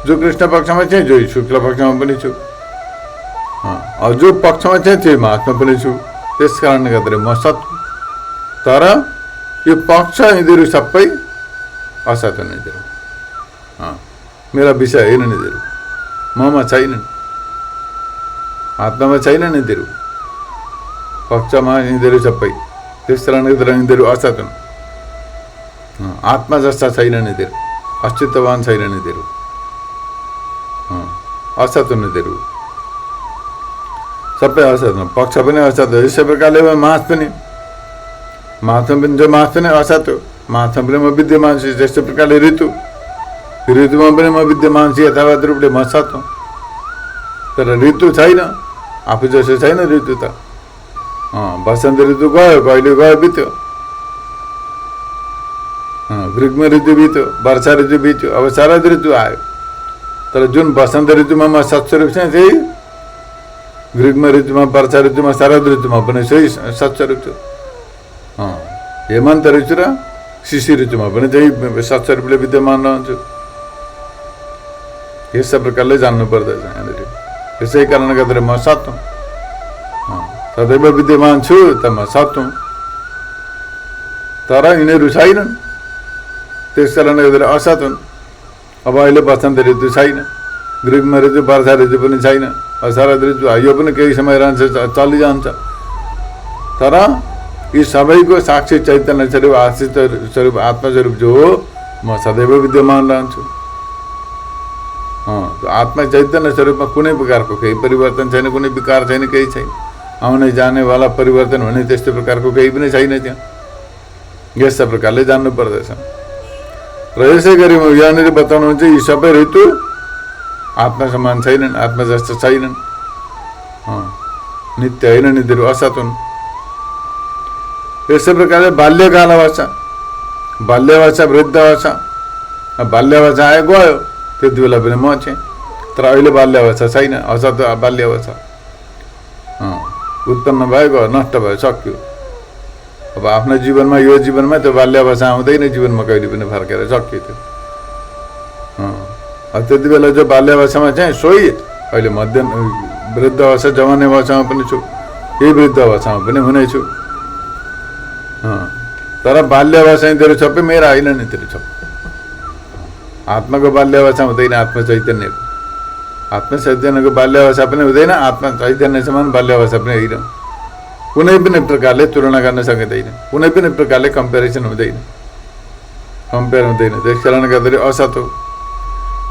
जो कृष्ण पक्षमा थिएँ त्यही शुक्ल पक्षमा पनि छु, जो पक्षमा थिएँ त्यही मासमा पनि छु। त्यस कारणले गर्दा म सत। तर यो पक्ष यिनीहरू सबै असत हुन्। यिनीहरू मेरा विषय होइन, यिनीहरू ममा छैनन्, आत्मामा छैनन्। यिनीहरू पक्षमा यिनीहरू सबै, त्यस कारणले गर्दा यिनीहरू असत हुन्। आत्मा जस्ता छैनन् यिनीहरू, अस्तित्ववान छैनन् यिनीहरू, असत हुन् यिनीहरू, सबै असत हुन्। पक्ष पनि असत हो। यसै प्रकारले मास पनि, मासमा पनि जो मास पनि असत हो, मासमा पनि म विद्यमान छु। जस्तै प्रकारले ऋतुमा पनि म विद्यमान छु, यथावत रूपले म सत हुँ। तर ऋतु छैन, आफू जस्तो छैन ऋतु त। वसन्त ऋतु गयो, कहिले गयो, बित्यो। ग्रीष्म ऋतु बित्यो, वर्षा ऋतु बित्यो, अब शरद ऋतु आयो। तर जुन वसन्त ऋतुमा म सत्स्वरूप छु त्यही ग्रीष्म ऋतुमा, वर्षा ऋतुमा, शरद ऋतुमा पनि सही सत्स्वरूप छु। हेमन्त ऋतु र शिशिर ऋतुमा पनि त्यही सत्स्वरूपले विद्यमान रहन्छु। यस्ता प्रकारले जान्नु पर्दछ यहाँनिर। यसै कारणले गर्दा म सत हुँ। सदैव विद्यमान छु त म सत हुँ, तर यिनीहरू छैनन्, त्यस कारणले गर्दा असत हुन्। अब अहिले बसन्त ऋतु छैन, ग्रीष्म ऋतु, वर्षा ऋतु पनि छैन, शरद ऋतु यो पनि केही समय रहन्छ, चलिजान्छ। तर यी सबैको साक्षी चैतन्य स्वरूप, आश्रित स्वरूप, आत्मस्वरूप जो हो, म सदैव विद्यमान रहन्छु। आत्मा चैतन्य स्वरूपमा कुनै प्रकारको केही परिवर्तन छैन, कुनै विकार छैन, केही छैन। आउने जानेवाला परिवर्तन हुने त्यस्तो प्रकारको केही पनि छैन त्यहाँ। यस्ता प्रकारले जान्नु पर्दछ। र यसै गरी यहाँनिर बताउनुहुन्छ यी सबै ऋतु आत्मा समान छैनन्, आत्मा जस्तो छैनन्, नित्य होइन, नित्यहरू असत हुन्। यसै प्रकारले बाल्यकाल अवस्था, बाल्यावस्था, वृद्ध अवस्था। बाल्यावस्था आयो गयो, त्यति बेला पनि म थिएँ, तर अहिले बाल्यावस्था छैन, असत बाल्यावस्था उत्पन्न भयो, गयो, नष्ट भयो, सक्यो। अब आफ्नो जीवनमा, यो जीवनमा त्यो बाल्यावस्था आउँदैन, जीवनमा कहिले पनि फर्केर सक्यो त्यो। त्यति बेला जो बाल्यावस्थामा चाहिँ सोही अहिले मध्यम वृद्ध अवस्था, जवान अवस्थामा पनि छु, यही वृद्ध अवस्थामा पनि हुनेछु। तर बाल्यावस्था यिनीहरू सबै मेरा होइन नि, तेरो सबै आत्माको बाल्यावस्था हुँदैन, आत्मा चैतन्यको। आत्मा चैतन्यको बाल्यावस्था पनि हुँदैन, आत्मा चैतन्य समान बाल्यावस्था पनि होइन। कुनै पनि प्रकारले तुलना गर्न सकिँदैन, कुनै पनि प्रकारले कम्पेरिजन हुँदैन, कम्पेयर हुँदैन। त्यस कारणले गर्दाखेरि असत हो।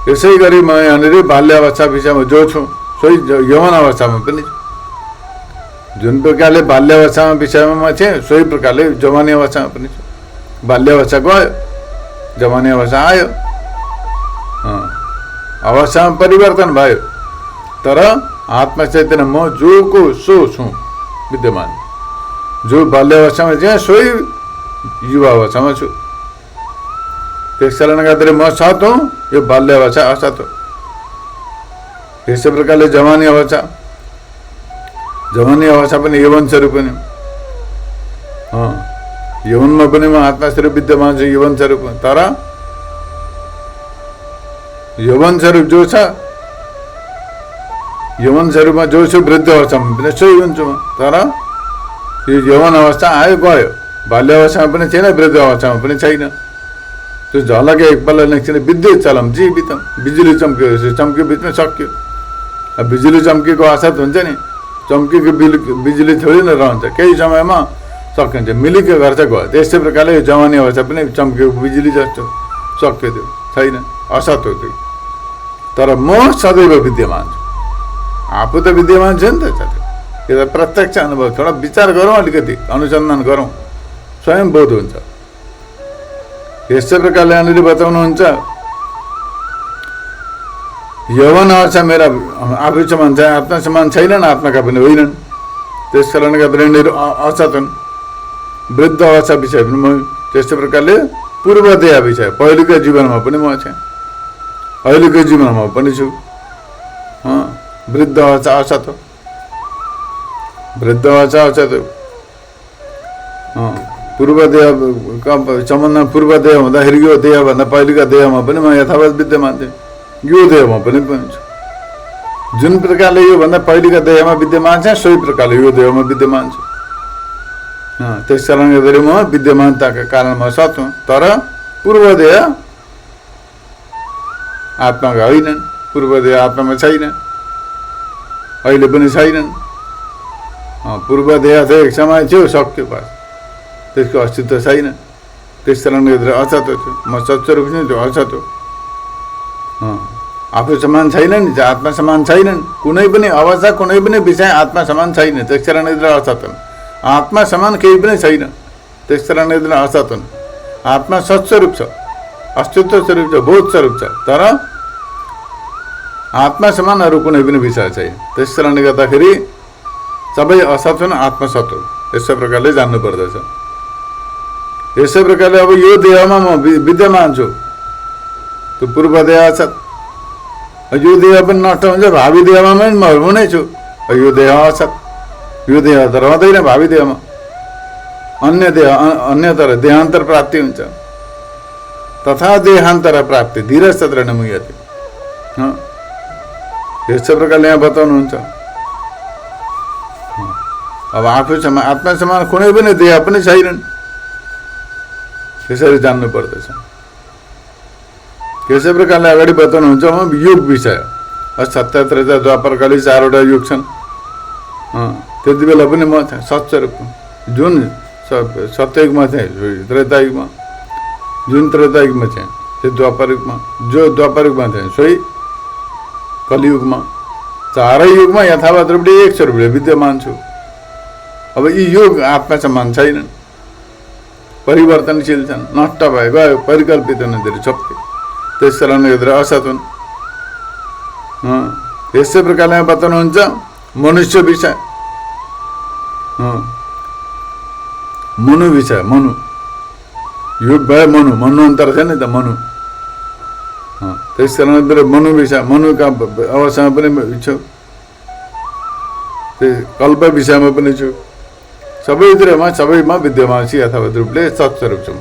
यसै गरी म यहाँनिर बाल्यावस्था विषयमा जो छु, सोही यौवन अवस्थामा पनि छु। जुन प्रकारले बाल्यावस्थामा विषयमा म थिएँ, सोही प्रकारले जवानी अवस्थामा पनि छु। बाल्यावस्था गयो, जवानी अवस्था आयो, अवस्थामा परिवर्तन भयो, तर आत्मा चैतन्य म जो को सो छु विद्यमान। जो बाल्यावस्थामा थिएँ, सोही युवा अवस्थामा छु। त्यस कारणले गर्दाखेरि म सत हुँ, यो बाल्यावस्था असत हो। यसै प्रकारले जवानी अवस्था, जवानी अवस्था पनि यौवन स्वरूप पनि, यौवनमा पनि म आत्मा स्वरूप विद्यमान छु, यौवन स्वरूप। तर यौवन स्वरूप जो छ, यौवन स्वरूपमा जो छु, वृद्ध अवस्थामा पनि सोही हुन्छु म। तर यो यौवन अवस्था आयो गयो, बाल्यावस्थामा पनि छैन, वृद्ध अवस्थामा पनि छैन। त्यो झलके एकपल्ट निस्किने विद्युत चलम जीवितम, बिजुली चम्क्यो, चम्क्यो बिचमा सक्यो। अब बिजुली चम्केको असत हुन्छ नि, चम्केको बिजुली थोरै नै रहन्छ, केही समयमा सकिन्छ, मिलिके गर्छ गयो। त्यस्तै प्रकारले यो जवानी अवस्था पनि चम्केको बिजुली जस्तो सक्यो, त्यो छैन, असत हो त्यो। तर म सदैव विद्यमान छु, आफू त विद्यमान छु नि त सदैव। यो त प्रत्यक्ष अनुभव, थोडा विचार गरौँ, अलिकति अनुसन्धान गरौँ, स्वयं बोध हुन्छ। यस्तै प्रकारले यहाँनिर बताउनुहुन्छ यौवन अवस्था मेरा आफू समान छ, आत्मा समान छैनन्, आत्माका पनि होइनन्। त्यस कारणले गर्दा यिनीहरू असत हुन्। वृद्ध अवस्था विषय पनि म त्यस्तै प्रकारले पूर्वदेह विषय, पहिलेको जीवनमा पनि म थिएँ, अहिलेको जीवनमा पनि छु। वृद्ध अवस्था असत हो, वृद्ध अवस्था असत हो। पूर्वदेह सम्बन्धमा पूर्वदेह हुँदाखेरि यो देहभन्दा पहिलेका देहमा पनि म यथावत विद्यमान थिएँ, यो देहमा पनि छु। जुन प्रकारले योभन्दा पहिलेका देहमा विद्यमान छ, सोही प्रकारले यो देहमा विद्यमान छु। त्यस कारणले गर्दाखेरि म विद्यमानताका कारण म सत हुँ। तर पूर्वदेह आत्माका होइनन्, पूर्वदेह आत्मामा छैन, अहिले पनि छैनन्। पूर्वदेह चाहिँ एक समय थियो, सक्यो, बस त्यसको अस्तित्व छैन। त्यस कारणले गर्दा असत हो, म सत्स्वरूप छु, त्यो असत हो। आफू समान छैनन्, आत्मा समान छैनन्, कुनै पनि अवस्था, कुनै पनि विषय आत्मा समान छैन। त्यस कारणले गर्दा असत हुन्। आत्मा समान केही पनि छैन, त्यस कारणले गर्दा असत हुन्। आत्मा सत्स्वरूप छ, अस्तित्व स्वरूप छ, बोध स्वरूप छ, तर आत्मा समान अरू कुनै पनि विषय छैन। त्यस कारणले गर्दाखेरि सबै असत हुन्, आत्मा सत हो। यस्तै प्रकारले जान्नु पर्दछ। यसै प्रकारले अब यो देहमा म विद्यमान छु, त्यो पूर्व देह असत, यो देह पनि नष्ट हुन्छ, भावी देहमा पनि म हुनै छु। यो देह असत, यो देह त रहँदैन भावी देहमा, अन्य देह, अन्यतर देहान्तर प्राप्ति हुन्छ। तथा देहान्तर प्राप्ति धीरज तत्र न मुह्यते। यस्तै प्रकारले यहाँ बताउनुहुन्छ। अब आफू समान आत्मा समान कुनै पनि देह पनि छैनन्। त्यसरी जान्नु पर्दछ। त्यसै प्रकारले अगाडि बताउनुहुन्छ युग विषय। सत्य त्रेता द्वापर कली 4 वटा युग छन्। त्यति बेला पनि म सत्स्वरूप जुन सत्ययुगमा थिएँ, त्रेतायुगमा जुन त्रेतायुगमा थिएँ, त्यो द्वापरयुगमा जो द्वापरयुगमा थिएँ सोही कलियुगमा, 4 युगमा यथावत रूपले एक स्वरूपले विद्यमान छु। अब यी युग आत्मा समान छैनन्, परिवर्तनशील छन्, नष्ट भए गयो, परिकल्पित हुनेहरू सबै। त्यस कारणले गर्दा असत हुन्। यसै प्रकारले बताउनुहुन्छ मनुष्य विषय, मनु विषय। मनु युग भए मनु अन्तर छ नि त मनु। त्यस कारणले मनु विषय, मनुका अवस्थामा पनि छु, त्यो कल्प विषयमा पनि छु। सबैतिरमा सबैमा विद्यमान छु यथावत रूपले सत्स्वरूप छु म।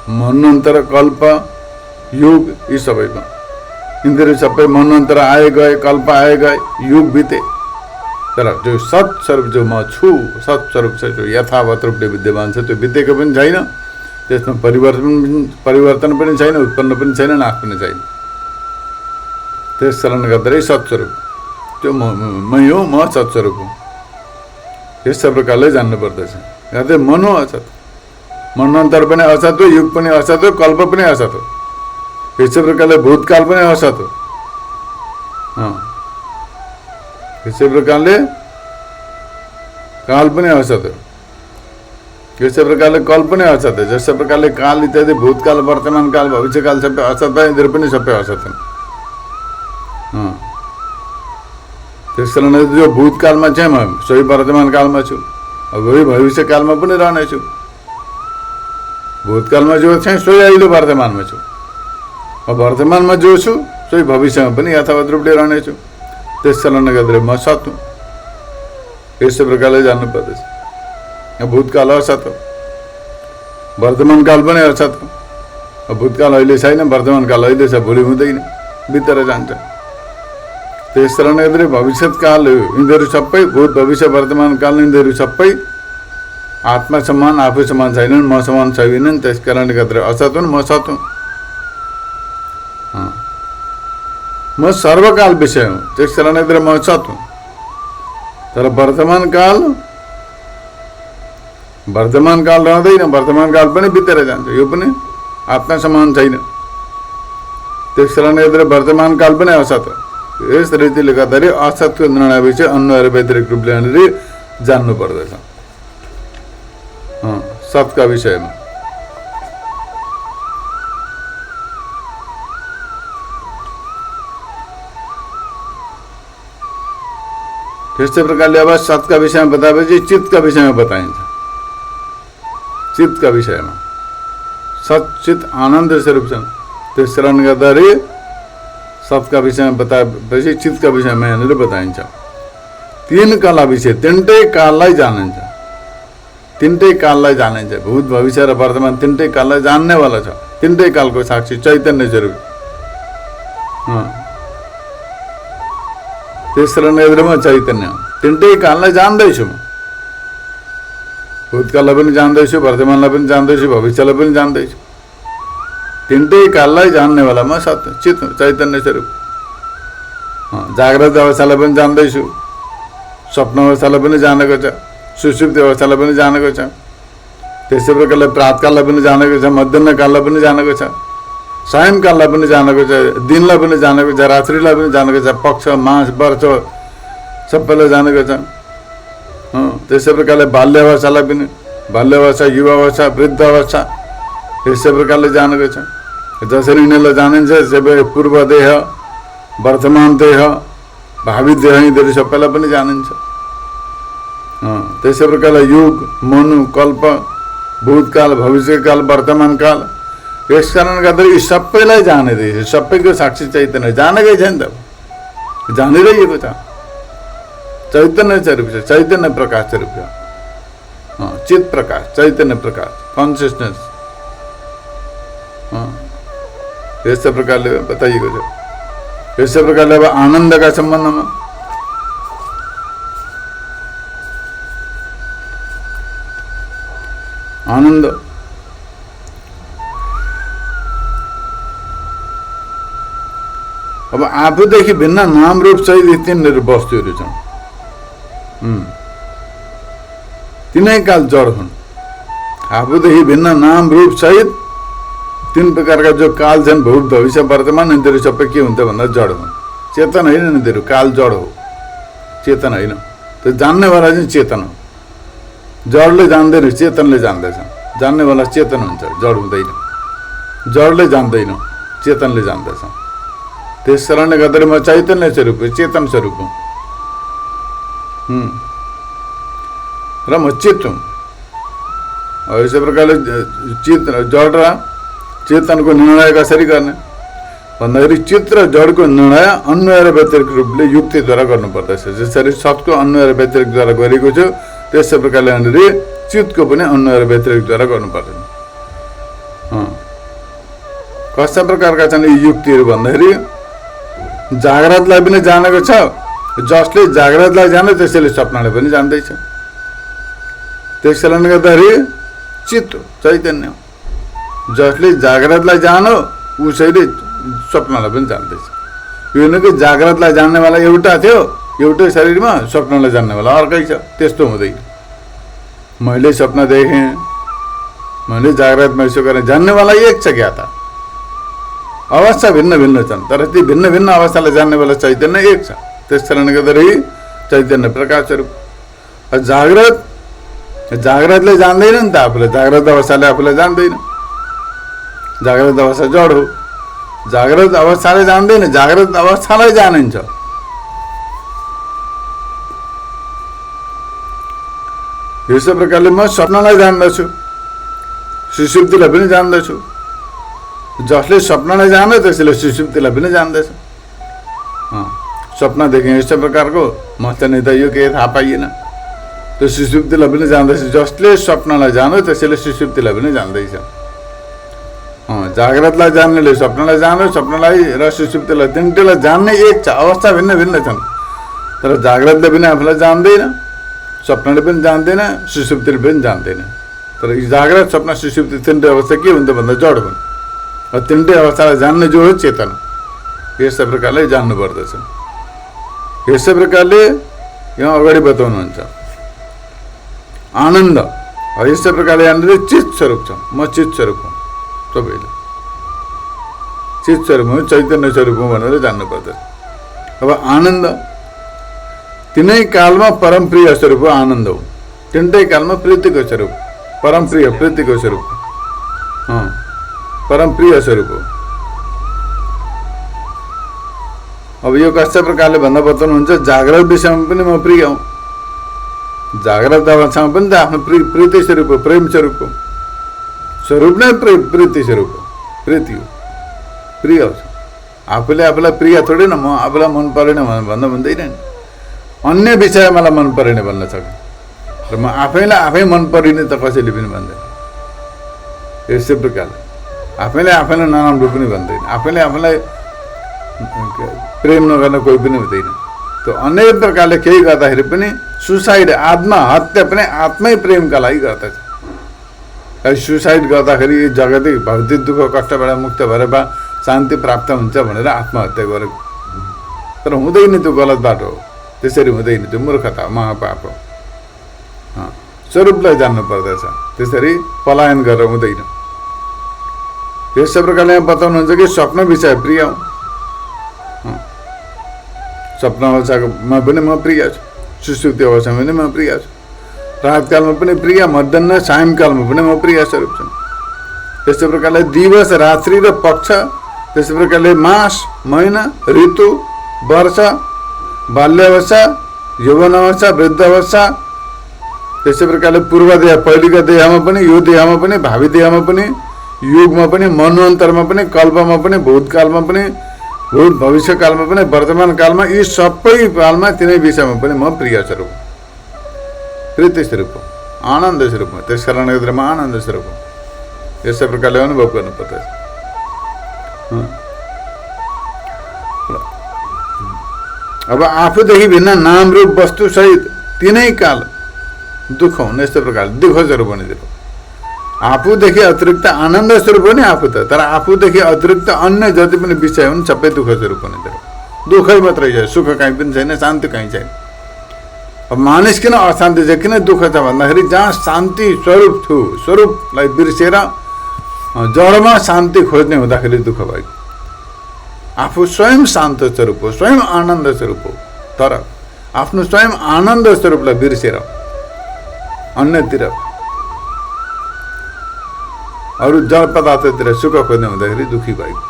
मन्वन्तर कल्प युग यी सबैमा यिनीहरू सबै मन्वन्तर आए गए, कल्प आए गए, युग बिते, तर जो सत्स्वरूप जो म छु, सत्स्वरूप छ जो यथावत रूपले विद्यमान छ, त्यो बितेको पनि छैन, त्यसमा परिवर्तन पनि छैन, उत्पन्न पनि छैन, नाश पनि छैन। त्यस कारणले गर्दाखेरि सत्स्वरूप त्यो मै हो, म सत्स्वरूप हुँ। यस्तै प्रकारले जान्नु पर्दछ। यहाँ मनु असत, मन्वन्तर पनि असत हो, युग पनि असत हो, कल्प पनि असत हो। यस्तै प्रकारले भूतकाल पनि असत हो। यसै प्रकारले काल पनि असत हो। यसै प्रकारले कल पनि असत हो। जस्तै प्रकारले काल इत्यादि भूतकाल, वर्तमान काल, भविष्यकाल सबै असत भए, यिनीहरू पनि सबै असत हुन्। त्यस कारणले जो भूतकालमा चाहिँ म सोही वर्तमान कालमा छु, अब भविष्यकालमा पनि रहनेछु। भूतकालमा जो छ सोही अहिले वर्तमानमा छु, अब वर्तमानमा जो छु सोही भविष्यमा पनि यथावत रूपले रहनेछु। त्यस कारणले गर्दा म सत हुँ। यस्तै प्रकारले जान्नु पर्दछ। भूतकाल असत हो, वर्तमान काल पनि असत हो। भूतकाल अहिले छैन, वर्तमान काल अहिले छ, भोलि हुँदैन, बितेर जान्छ। त्यस कारणले गर्दा भविष्यत काल यिनीहरू सबै, भूत भविष्य वर्तमान काल यिनीहरू सबै आत्मा समान, आफू समान छैनन्, म समान छैनन्। त्यस कारणले गर्दा असत हुन्, म सत हुँ। म सर्वकाल विषय हुँ, त्यस कारणले गर्दा म सत हुँ। तर वर्तमान काल रहँदैन, वर्तमान काल पनि बितेर जान्छ, यो पनि आत्मा समान छैन। त्यस कारणले गर्दा वर्तमान काल पनि असत हो। यस रीतिले गर्दाखेरि असतको निर्णय विषय अन्य वैतरिक रूपले यहाँनिर जान्नु पर्दछ सतका विषयमा। त्यस्तै प्रकारले अब सतका विषयमा बताएपछि चित्तका विषयमा बताइन्छ। चित्तका विषयमा सचित आनन्द स्वरूप छन्। त्यस कारणले गर्दाखेरि सतका विषयमा बताएपछि चित्तका विषयमा यहाँनिर बताइन्छ। 3 कालका विषय, 3टै काललाई जानिन्छ, 3टै काललाई जानिन्छ। भूत भविष्य र वर्तमान 3टै काललाई जान्नेवाला छ। 3टै कालको साक्षी चैतन्य स्वरूप। त्यस कारणले गर्दा म चैतन्य हुँ, 3टै काललाई जान्दैछु। म भूतकाललाई पनि जान्दैछु, वर्तमानलाई पनि जान्दैछु, भविष्यलाई पनि जान्दैछु। 3टै काललाई जान्नेवाला म सत्य चित्त चैतन्य स्वरूप। जाग्रत अवस्थालाई पनि जान्दैछु, स्वप्न अवस्थालाई पनि जानेको छ, सुषुप्ति अवस्थालाई पनि जानेको छ। त्यसै प्रकारले प्रातकाललाई पनि जानेको छ, मध्याह्न काललाई पनि जानेको छ, सायंकाललाई पनि जानेको छ, दिनलाई पनि जानेको छ, रात्रिलाई पनि जानेको छ, पक्ष मास वर्ष सबैलाई जानेको छ। त्यसै प्रकारले बाल्यावस्थालाई पनि, बाल्यावस्था, युवावस्था, वृद्ध अवस्था यसै प्रकारले जानेको छ। जसरी यिनीहरूलाई जानिन्छ सबै पूर्व देह, वर्तमान देह, भावी देह यिनीहरू सबैलाई पनि जानिन्छ। त्यसै प्रकारले युग, मनु, कल्प, भूतकाल, भविष्यकाल, वर्तमान काल, यस कारणले गर्दा यी सबैलाई जानिँदैछ। सबैको साक्षी चैतन्य जानेकै छ नि त, जानिरहेको छ। चैतन्य स्वरूप छ, चैतन्य प्रकाश स्वरूप छ, चित प्रकाश, चैतन्य प्रकाश, कन्सियसनेस। यस्तै प्रकारले बताइएको छ। यस्तै प्रकारले अब आनन्दका सम्बन्धमा आनन्द। अब आफूदेखि भिन्न नाम रूप सहित तिनीहरू वस्तुहरू छन्, तिनै काल जड हुन्। आफूदेखि भिन्न नाम रूप सहित तीन प्रकारका जो काल छन्, भूत भविष्य वर्तमान, यिनीहरू सबै के हुन्छ भन्दा जड हुन्। चेतन होइन यिनीहरू, काल जड हो, चेतन होइन। त्यो जान्नेवाला चाहिँ चेतन हो। जडले जान्दैन, चेतनले जान्दछ। जान्नेवाला चेतन हुन्छ, जड हुँदैन। जडले जान्दैन, चेतनले जान्दछ। त्यस कारणले गर्दा म चैतन्य स्वरूप, चेतन स्वरूप हुँ र म चित्त हुँ। यसै प्रकारले चित्त जड र चेतनको निर्णय कसरी गर्ने भन्दाखेरि चित्त र जडको निर्णय अन्वय र व्यतिरिक्त रूपले युक्तिद्वारा गर्नुपर्दछ। जसरी सतको अन्वय र व्यतिरिक्तद्वारा गरेको छु, त्यसै प्रकारले हामीले चित्तको पनि अन्वय र व्यतिरिक्तद्वारा गर्नुपर्छ। कस्ता प्रकारका छन् यी युक्तिहरू भन्दाखेरि जाग्रतलाई पनि जानेको छ। जसले जाग्रतलाई जाने त्यसैले सपनाले पनि जान्दैछ। त्यस कारणले गर्दाखेरि चित्त चैतन्य, जसले जाग्रतलाई जानो उसैले सपनालाई पनि जान्दैछ। यो होइन कि जाग्रतलाई जान्नेवाला एउटा थियो, एउटै शरीरमा, सपनालाई जान्नेवाला अर्कै छ। त्यस्तो हुँदैन। मैले सपना देखेँ, मैले जाग्रतमा यसो गरेँ, जान्नेवाला एक छ क्या त। अवस्था भिन्न भिन्न छन्, तर ती भिन्न भिन्न अवस्थालाई जान्नेवाला चैतन्य एक छ। त्यस कारणले गर्दाखेरि चैतन्य प्रकाश स्वरूप। जाग्रतले जान्दैन नि त आफूलाई, जाग्रत अवस्थाले आफूलाई जान्दैन। जाग्रत अवस्था जड हो। जाग्रत अवस्थाले जान्दैन, जाग्रत अवस्थालाई जानिन्छ। यस्तै प्रकारले म सपनालाई जान्दछु, सुषुप्तिलाई पनि जान्दछु। जसले सपनालाई जान्यो त्यसले सुषुप्तिलाई पनि जान्दछ। सपना देखेँ यस्तै प्रकारको, म चाहिँ त यो के थाहा पाइएन। त्यो सुषुप्तिलाई पनि जान्दछ। जसले सपनालाई जान्यो त्यसैले सुषुप्तिलाई पनि जान्दैछ। जाग्रतलाई जान्नेले सपनालाई जान्यो, सपनालाई र सुषुप्तिलाई तिनटैलाई जान्ने एक छ। अवस्था भिन्न भिन्न छन्, तर जाग्रतले पनि आफूलाई जान्दैन, सपनाले पनि जान्दैन, सुषुप्तिले पनि जान्दैन। तर जाग्रत, सपना, सुषुप्ति तिनटै अवस्था के हुन्छ भन्दा जड हुन्। र तिनटै अवस्थालाई जान्ने जो हो चेतन। यस्तै प्रकारले जान्नु पर्दछ। यस्तै प्रकारले यहाँ अगाडि बताउनुहुन्छ आनन्द। यस्तै प्रकारले यहाँनिर चित्त स्वरूप छ। म चित्त स्वरूप हुँ, सबैले चित्त स्वरूप हुँ, चैतन्य स्वरूप हुँ भनेर जान्नु पर्दछ। अब आनन्द तिनै कालमा परम प्रिय स्वरूप हो। आनन्द हो तिनटै कालमा प्रीतिको स्वरूप, परम प्रिय प्रीतिको स्वरूप, परम प्रिय स्वरूप हो। अब यो कस्ता प्रकारले भन्दा बताउनुहुन्छ, जाग्रत विषयमा पनि म प्रिय हूँ। जाग्रत अवस्थामा पनि त आफ्नो प्रीति स्वरूप हो, प्रेम स्वरूप हो। स्वरूप नै प्रीति स्वरूप हो, प्रीति हो, प्रिय हो। आफूले आफूलाई प्रिय थोरै न, म आफूलाई मन परेन भन्न भन्दैन नि। अन्य विषय मलाई मन परेन भन्न सक्छ, र म आफैलाई आफै मन परिने त कसैले पनि भन्दैन। यस्तै प्रकारले आफैले आफैलाई नराम्रो पनि भन्दैन, आफैले आफैलाई प्रेम नगर्न कोही पनि हुँदैन। त्यो अनेक प्रकारले केही गर्दाखेरि पनि सुसाइड, आत्महत्या पनि आत्मै प्रेमका लागि गर्दछ। सुसाइड गर्दाखेरि जगतिक भौतिक दुःख कष्टबाट मुक्त भएर शान्ति प्राप्त हुन्छ भनेर आत्महत्या गरेको, तर हुँदैन। त्यो गलत बाटो हो, त्यसरी हुँदैन। त्यो मूर्खता हो, महापाप हो। स्वरूपलाई जान्नु पर्दछ, त्यसरी पलायन गरेर हुँदैन। यस्तै प्रकारले यहाँ बताउनुहुन्छ कि स्वप्न विषय प्रिय हूँ। स्वप्न अवस्थामा पनि म प्रिय छु, सुषुप्ति अवस्थामा पनि म प्रिय छु, रातकालमा पनि प्रिय, मध्याह सायंकालमा पनि म प्रिय स्वरूप छु। त्यस्तै प्रकारले दिवस, रात्रि र पक्ष, त्यस्तै प्रकारले मास, महिना, ऋतु, वर्ष, बाल्यावस्था, यौवन अवस्था, वृद्ध अवस्था, त्यस्तै प्रकारले पूर्व देह, पहिलेका देहमा पनि, यो देहमा पनि, भावी देहमा पनि, युगमा पनि, मन्वन्तरमा पनि, कल्पमा पनि, भूतकालमा पनि, भूत भविष्य कालमा पनि, वर्तमान कालमा, यी सबै कालमा तिनै विषयमा पनि म प्रिय स्वरूप, प्रीति स्वरूप हो, आनन्द स्वरूप हो। त्यस कारणले गर्दा म आनन्द स्वरूप हो। यस्तै प्रकारले अनुभव गर्नुपर्छ। अब आफूदेखि भिन्न नाम रूप वस्तु सहित तिनै काल दुःख हुने, यस्तो प्रकारले दुःख स्वरूप हुने। आफूदेखि अतिरिक्त आनन्द स्वरूप हो नि आफू त, तर आफूदेखि अतिरिक्त अन्य जति पनि विषय हुन् सबै दुःख स्वरूप हुने तर दुःखै मात्रै छ, सुख कहीँ पनि छैन, शान्ति कहीँ छैन। अब मानिस किन अशान्ति छ, किन दुःख छ भन्दाखेरि जहाँ शान्ति स्वरूप छु, स्वरूपलाई बिर्सेर जडमा शान्ति खोज्ने हुँदाखेरि दुःख भएको। आफू स्वयं शान्त स्वरूप हो, स्वयं आनन्द स्वरूप हो, तर आफ्नो स्वयं आनन्द स्वरूपलाई बिर्सेर अन्यतिर अरू जड पदार्थतिर सुख खोज्ने हुँदाखेरि दुःखी भएको।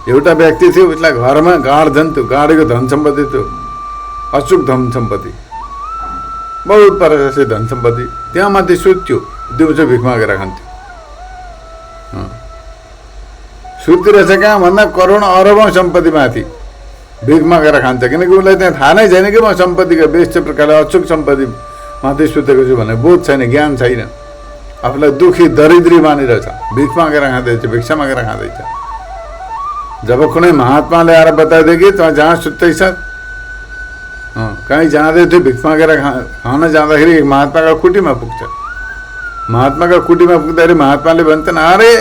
एउटा व्यक्ति थियो, उसलाई घरमा गाडधन थियो, गाडेको धन सम्पत्ति थियो, अचुक धन सम्पत्ति, बहुत प्रशस्त धन सम्पत्ति, त्यहाँ माथि सुत्थ्यो, दिउँसो भिख मागेर खान्थ्यो। सुतिरहेछ कहाँ भन्दा करोड अरबौँ सम्पत्ति माथि भिख मागेर खान्छ, किनकि उसलाई त्यहाँ थाहा नै छैन कि म सम्पत्तिको व्यस्त प्रकारले अचुक सम्पत्ति माथि सुतेको छु भन्ने बोध छैन, ज्ञान छैन। आफूलाई दुखी दरिद्री मानिरहेछ, भिख मागेर खाँदैछ, भिक्षा मागेर खाँदैछ। जब कुनै महात्माले आएर बताइदियो कि तँ जहाँ सुत्दैछ, कहीँ जाँदै थियो भिख मागेर खान जाँदाखेरि एक महात्माको कुटीमा पुग्छ। महात्माको कुटीमा पुग्दाखेरि महात्माले भन्छन्, अरे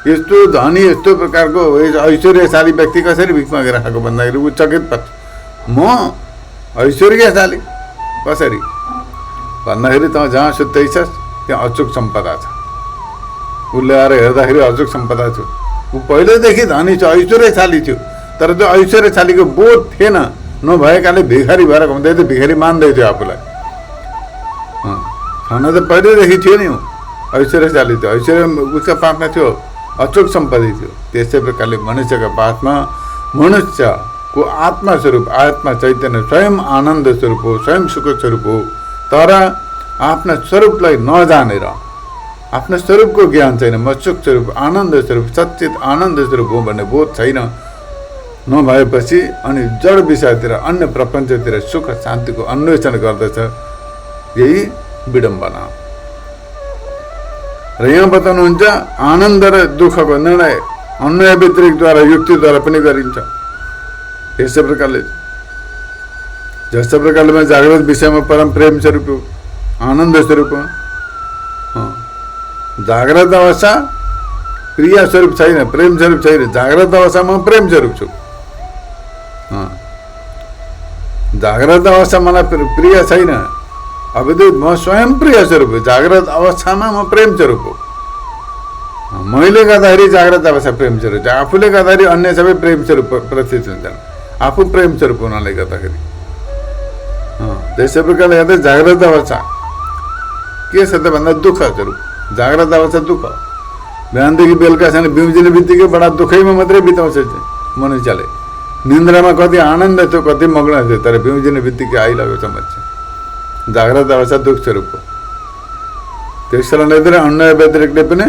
यस्तो धनी यस्तो प्रकारको ऐश्वर्यशाली व्यक्ति कसरी भिख मागेर खाएको भन्दाखेरि ऊ चकित पर्छ। म ऐश्वर्यशाली कसरी भन्दाखेरि तँ जहाँ सुत्दैछस् त्यहाँ अचुक सम्पदा छ। उसले आएर हेर्दाखेरि अचुक सम्पदा थियो। ऊ पहिल्यैदेखि धनी छ, ऐश्वर्यशाली थियो, तर त्यो ऐश्वर्यशालीको बोध थिएन, नभएकाले भिखारी भएर घुम्दै थियो, भिखारी मान्दै थियो आफूलाई। खाना त पहिल्यैदेखि थियो नि, ऐश्वर्यशाली थियो, ऐश्वर्य उसको पासमा थियो, अचुक सम्पत्ति थियो। त्यसै प्रकारले मनुष्यको पासमा मनुष्यको आत्मा स्वरूप, आत्मा चैतन्य स्वयं आनन्द स्वरूप हो, स्वयं सुख स्वरूप हो, तर आफ्ना स्वरूपलाई नजानेर, आफ्नो स्वरूपको ज्ञान छैन, म सुख स्वरूप, आनन्द स्वरूप, सच्चित आनन्द स्वरूप हो भन्ने बोध छैन। नभएपछि अनि जड विषयतिर, अन्य प्रपञ्चतिर सुख शान्तिको अन्वेषण गर्दछ। यही विडम्बना। र यहाँ बताउनुहुन्छ आनन्द र दुःखको निर्णय अन्य व्यतिरिक्तद्वारा, युक्तिद्वारा पनि गरिन्छ। यस्तै प्रकारले जस्तो प्रकारले म जागृत विषयमा परम प्रेम स्वरूप हो, आनन्द स्वरूप हो। जागृत अवस्था प्रिय स्वरूप छैन, प्रेम स्वरूप छैन। जागृत अवस्थामा म प्रेम स्वरूप छु। जागृत अवस्था मलाई प्रिय छैन, अवधित म स्वयं प्रिय स्वरूप हो। जागृत अवस्थामा म प्रेम स्वरूप हो। मैले गर्दाखेरि जागृत अवस्था प्रेम स्वरूप, आफूले गर्दाखेरि अन्य सबै प्रेम स्वरूप प्रतीत हुन्छन्, आफू प्रेम स्वरूप हुनाले गर्दाखेरि। त्यसै प्रकारले हेर्दा जागृत अवस्था के छ त भन्दा दुःख स्वरूप। जागृत अवस्था दुःख, बिहानदेखि बेलुकासम्म बिउजिने बित्तिकै बडा दुःखैमा मात्रै बिताउँछ मनुष्यले। निन्द्रामा कति आनन्द थियो, कति मग्न थियो, तर बिउजिने बित्तिकै आइलाग्यो समस्या। जागृत अवस्था दुःख स्वरूप हो। त्यस कारणले अन्य व्यतिरिक्तले पनि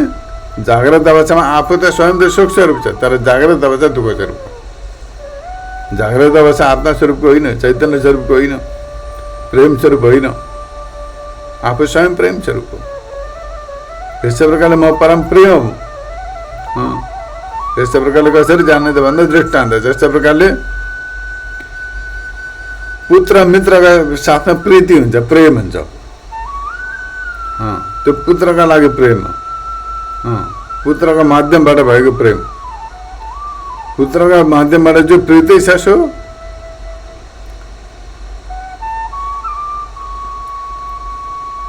जागृत अवस्थामा आफू त स्वयं त सुख स्वरूप छ, तर जागृत अवस्था दुःख स्वरूप हो। जागृत अवस्था आत्मा स्वरूपको होइन, चैतन्य स्वरूपको होइन, प्रेम स्वरूप होइन, आफू स्वयं प्रेम स्वरूप हो। त्यस्तै प्रकारले म परम प्रिय हुँ। त्यस्तै प्रकारले कसरी जान्ने त भन्दा दृष्टान्त, जस्तै प्रकारले पुत्र मित्रका साथमा प्रीति हुन्छ, प्रेम हुन्छ। त्यो पुत्रका लागि प्रेम हो, पुत्रको माध्यमबाट भएको प्रेम। पुत्रका माध्यमबाट जो प्रीति छ सो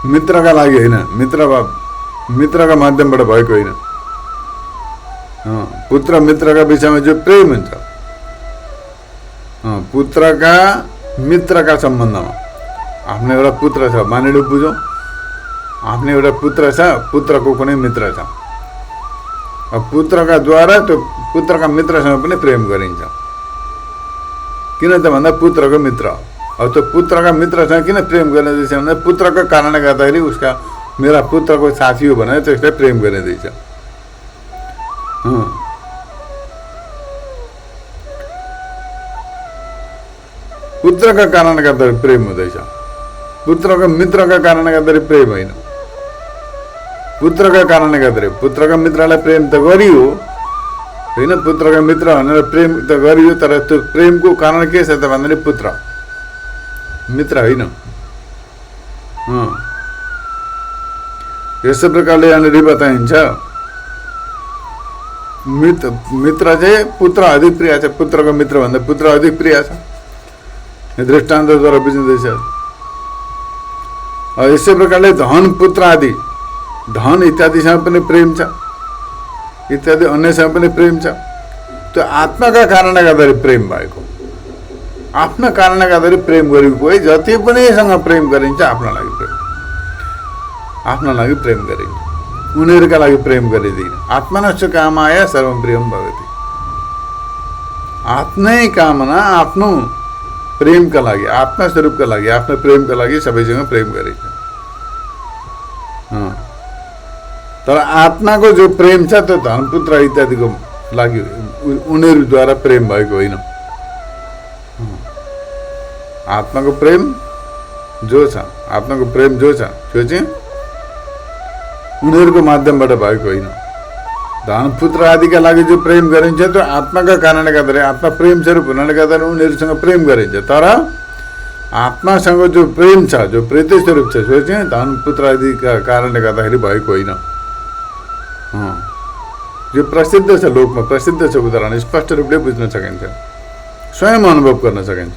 मित्रका लागि होइन, मित्रका माध्यमबाट भएको होइन। पुत्र मित्रका विषयमा जो प्रेम हुन्छ, पुत्रका मित्रका सम्बन्धमा। आफ्नो एउटा पुत्र छ, मानिलिनु बुझौँ, आफ्नो एउटा पुत्र छ, पुत्रको कुनै मित्र छ, पुत्रका द्वारा त्यो पुत्रका मित्रसँग पनि प्रेम गरिन्छ। किन त भन्दा पुत्रको मित्र हो। अब त्यो पुत्रका मित्रसँग किन प्रेम गरिँदैछ भन्दा पुत्रको कारणले गर्दाखेरि उसका मेरा पुत्रको साथी हो भनेर त्यसलाई प्रेम गरिँदैछ। पुत्रका कारणले गर्दाखेरि प्रेम हुँदैछ, पुत्रको मित्रका कारणले गर्दाखेरि प्रेम होइन। पुत्रका कारणले गर्दाखेरि पुत्रका मित्रलाई प्रेम त गरियो होइन, पुत्रका मित्र भनेर प्रेम त गरियो, तर त्यो प्रेमको कारण के छ त भन्दाखेरि पुत्र, मित्र होइन। यस्तै प्रकारले यहाँनिर बताइन्छ मित्र चाहिँ पुत्र अधिक प्रिय छ, पुत्रको मित्र भन्दा पुत्र अधिक प्रिय छ, दृष्टान्तद्वारा बुझिँदैछ। यसै प्रकारले धन पुत्र आदि, धन इत्यादिसँग पनि प्रेम छ, इत्यादि अन्यसँग पनि प्रेम छ। त्यो आत्माका कारणले गर्दाखेरि प्रेम भएको, आफ्ना कारणले गर्दाखेरि प्रेम गरेको कोही जति पनिसँग प्रेम गरिन्छ आफ्ना लागि प्रेम, आफ्ना लागि प्रेम गरिन्छ, उनीहरूका लागि प्रेम गरिँदैन। आत्मनश्च कामाय सर्वं प्रियं भवति। आफ्नै कामना आफ्नो प्रेमका लागि, आफ्ना स्वरूपका लागि, आफ्नो प्रेमका लागि सबैसँग प्रेम गरिन्छ। तर आत्माको जो प्रेम छ त्यो धनपुत्र इत्यादिको लागि उनीहरूद्वारा प्रेम भएको होइन। आत्माको प्रेम जो छ, आत्माको प्रेम जो छ त्यो चाहिँ उनीहरूको माध्यमबाट भएको होइन। धनपुत्र आदिका लागि जो प्रेम गरिन्छ त्यो आत्माका कारणले गर्दाखेरि, आत्मा प्रेम स्वरूप हुनाले गर्दा उनीहरूसँग प्रेम गरिन्छ। तर आत्मासँग जो प्रेम छ, जो प्रीति स्वरूप छ, त्यो चाहिँ धनपुत्र आदिका कारणले गर्दाखेरि भएको होइन। यो प्रसिद्ध छ, लोकमा प्रसिद्ध छ उदाहरण, स्पष्ट रूपले बुझ्न सकिन्छ, स्वयं अनुभव गर्न सकिन्छ।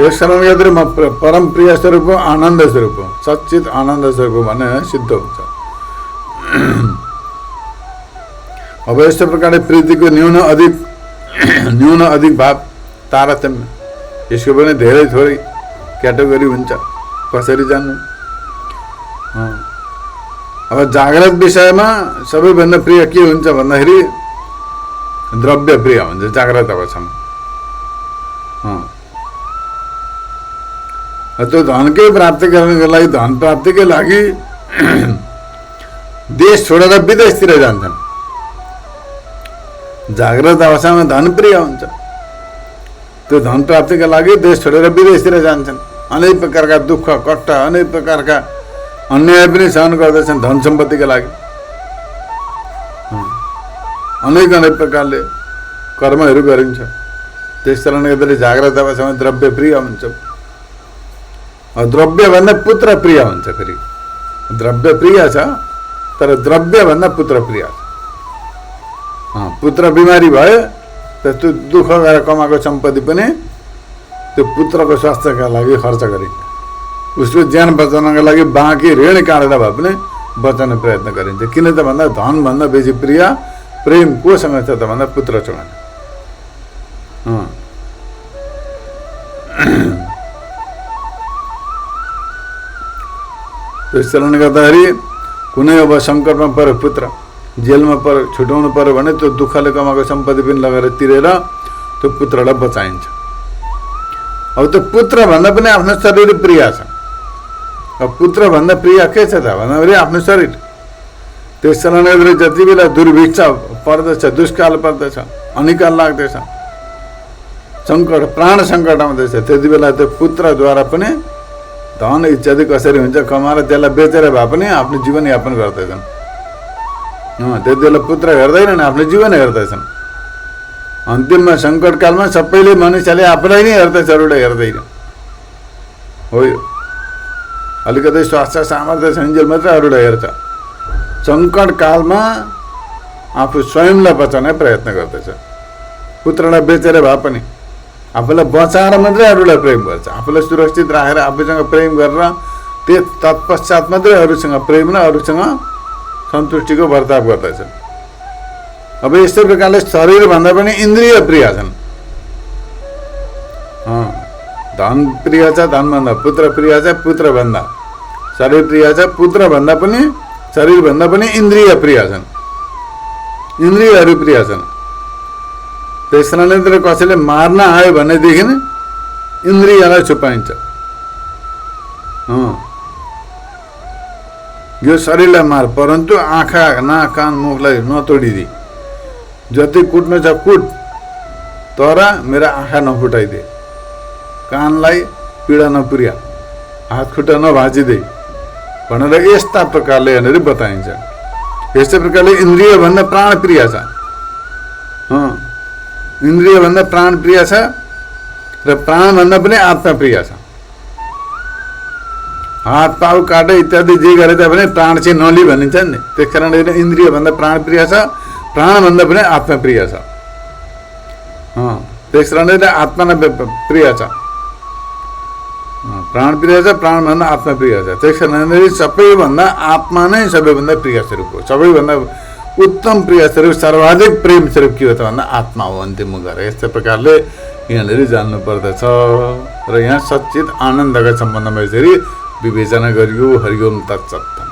यस कारणले गर्दाखेरि म परम प्रिय स्वरूप हो, आनन्द स्वरूप हो, सच्चित आनन्द स्वरूप हो भन्ने सिद्ध हुन्छ। अब यस्तो प्रकारले प्रीतिको न्यून अधिक भाव तारतम्य, यसको पनि धेरै थोरै क्याटेगोरी हुन्छ, कसरी जान्नु। अब जागृत विषयमा सबैभन्दा प्रिय के हुन्छ भन्दाखेरि द्रव्य प्रिय हुन्छ जागृत अवस्थामा। त्यो धनकै प्राप्ति गर्नको लागि, धन प्राप्तिकै लागि देश छोडेर विदेशतिर जान्छन्। जागृत अवस्थामा धन प्रिय हुन्छ, त्यो धन प्राप्तिका लागि देश छोडेर विदेशतिर जान्छन्। अनेक प्रकारका दुःख कष्ट, अनेक प्रकारका अन्याय पनि सहन गर्दछन् धन सम्पत्तिका लागि। अनेक प्रकारले कर्महरू गरिन्छ। त्यस कारणले गर्दाखेरि जागृत अवस्थामा द्रव्य प्रिय हुन्छ। द्रव्यभन्दा पुत्र प्रिय हुन्छ। फेरि द्रव्य प्रिय छ तर द्रव्यभन्दा पुत्र प्रिय छ। पुत्र बिमारी भयो त त्यो दुःख गरेर कमाएको सम्पत्ति पनि त्यो पुत्रको स्वास्थ्यका लागि खर्च गरिन्छ। उसको ज्यान बचाउनका लागि बाँकी ऋण काटेर भए पनि बचाउने प्रयत्न गरिन्छ। किन त भन्दा धनभन्दा बेसी प्रिय प्रेम कोसँग छ त भन्दा पुत्रसँग। त्यस कारणले गर्दाखेरि कुनै अब सङ्कटमा पऱ्यो, पुत्र जेलमा पऱ्यो, छुटाउनु पऱ्यो भने त्यो दुःखले कमाएको सम्पत्ति पनि लगेर तिरेर त्यो पुत्रलाई बचाइन्छ। अब त्यो पुत्रभन्दा पनि आफ्नो शरीर प्रिय छ। अब पुत्रभन्दा प्रिय के छ त भन्दाखेरि आफ्नो शरीर। त्यस कारणले गर्दाखेरि जति बेला दुर्भिक्ष पर्दछ, दुष्काल पर्दछ, अनिकाल लाग्दछ, सङ्कट प्राण सङ्कट आउँदैछ, त्यति बेला त्यो पुत्रद्वारा पनि धन इत्यादि कसरी हुन्छ कमाएर त्यसलाई बेचेर भए पनि आफ्नो जीवनयापन गर्दैछन्। त्यति बेला पुत्र हेर्दैनन्, आफ्नो जीवन हेर्दैछन्। अन्तिममा सङ्कटकालमा सबैले मनुष्यले आफूलाई नै हेर्दैछ, अरूलाई हेर्दैन। हो यो अलिकति स्वास्थ्य सामर्थ्य सञ्जेल मात्रै अरूलाई हेर्छ। सङ्कटकालमा आफू स्वयंलाई बचाउने प्रयत्न गर्दैछ। पुत्रलाई बेचेर भए पनि आफूलाई बचाएर मात्रै अरूलाई प्रेम गर्छ। आफूलाई सुरक्षित राखेर आफूसँग प्रेम गरेर तत्पश्चात मात्रै अरूसँग प्रेम र अरूसँग सन्तुष्टिको बर्ताव गर्दछ। अब यस्तै प्रकारले शरीरभन्दा पनि इन्द्रिय प्रिय छन्। धन प्रिय छ, धनभन्दा पुत्र प्रिय छ, पुत्रभन्दा शरीर प्रिय छ, पुत्रभन्दा पनि शरीरभन्दा पनि इन्द्रिय प्रिय छन्, इन्द्रियहरू प्रिय छन्। त्यस कारणले कसैले मार्न आयो भनेदेखि इन्द्रियलाई छुपाइन्छ। यो शरीरलाई मार, परन्तु आँखा नाक कान मुखलाई नतोडिदिए। जति कुट्नु छ कुट, तर मेरा आँखा नफुटाइदिए, कानलाई पीडा नपुर्या, हात खुट्टा नभाँचिदे भनेर यस्ता प्रकारले यहाँनिर बताइन्छ। यस्तै प्रकारले इन्द्रियभन्दा प्राण प्रिय छ। इन्द्रियभन्दा प्राण प्रिय छ र प्राणभन्दा पनि आत्मा प्रिय छ। हात पाउ काटे इत्यादि जे गरे तापनि प्राण चाहिँ नली भनिन्छ नि। त्यस कारणले इन्द्रिय भन्दा प्राण प्रिय छ, प्राण भन्दा पनि आत्मा प्रिय छ। त्यस कारणले आत्मा नै प्रिय छ, प्राण प्रिय छ, प्राण भन्दा आत्मा प्रिय छ। त्यस कारणले सबैभन्दा आत्मा नै सबैभन्दा प्रिय स्वरूप हो। सबैभन्दा उत्तम प्रिय स्वरूप, सर्वाधिक प्रेम स्वरूप के हो त भन्दा आत्मा हो अन्तिम गएर। यस्तै प्रकारले यहाँनिर जान्नु पर्दछ र यहाँ सच्चित आनन्दका सम्बन्धमा यसरी विवेचना गरियो। हरिओम तत्सत्।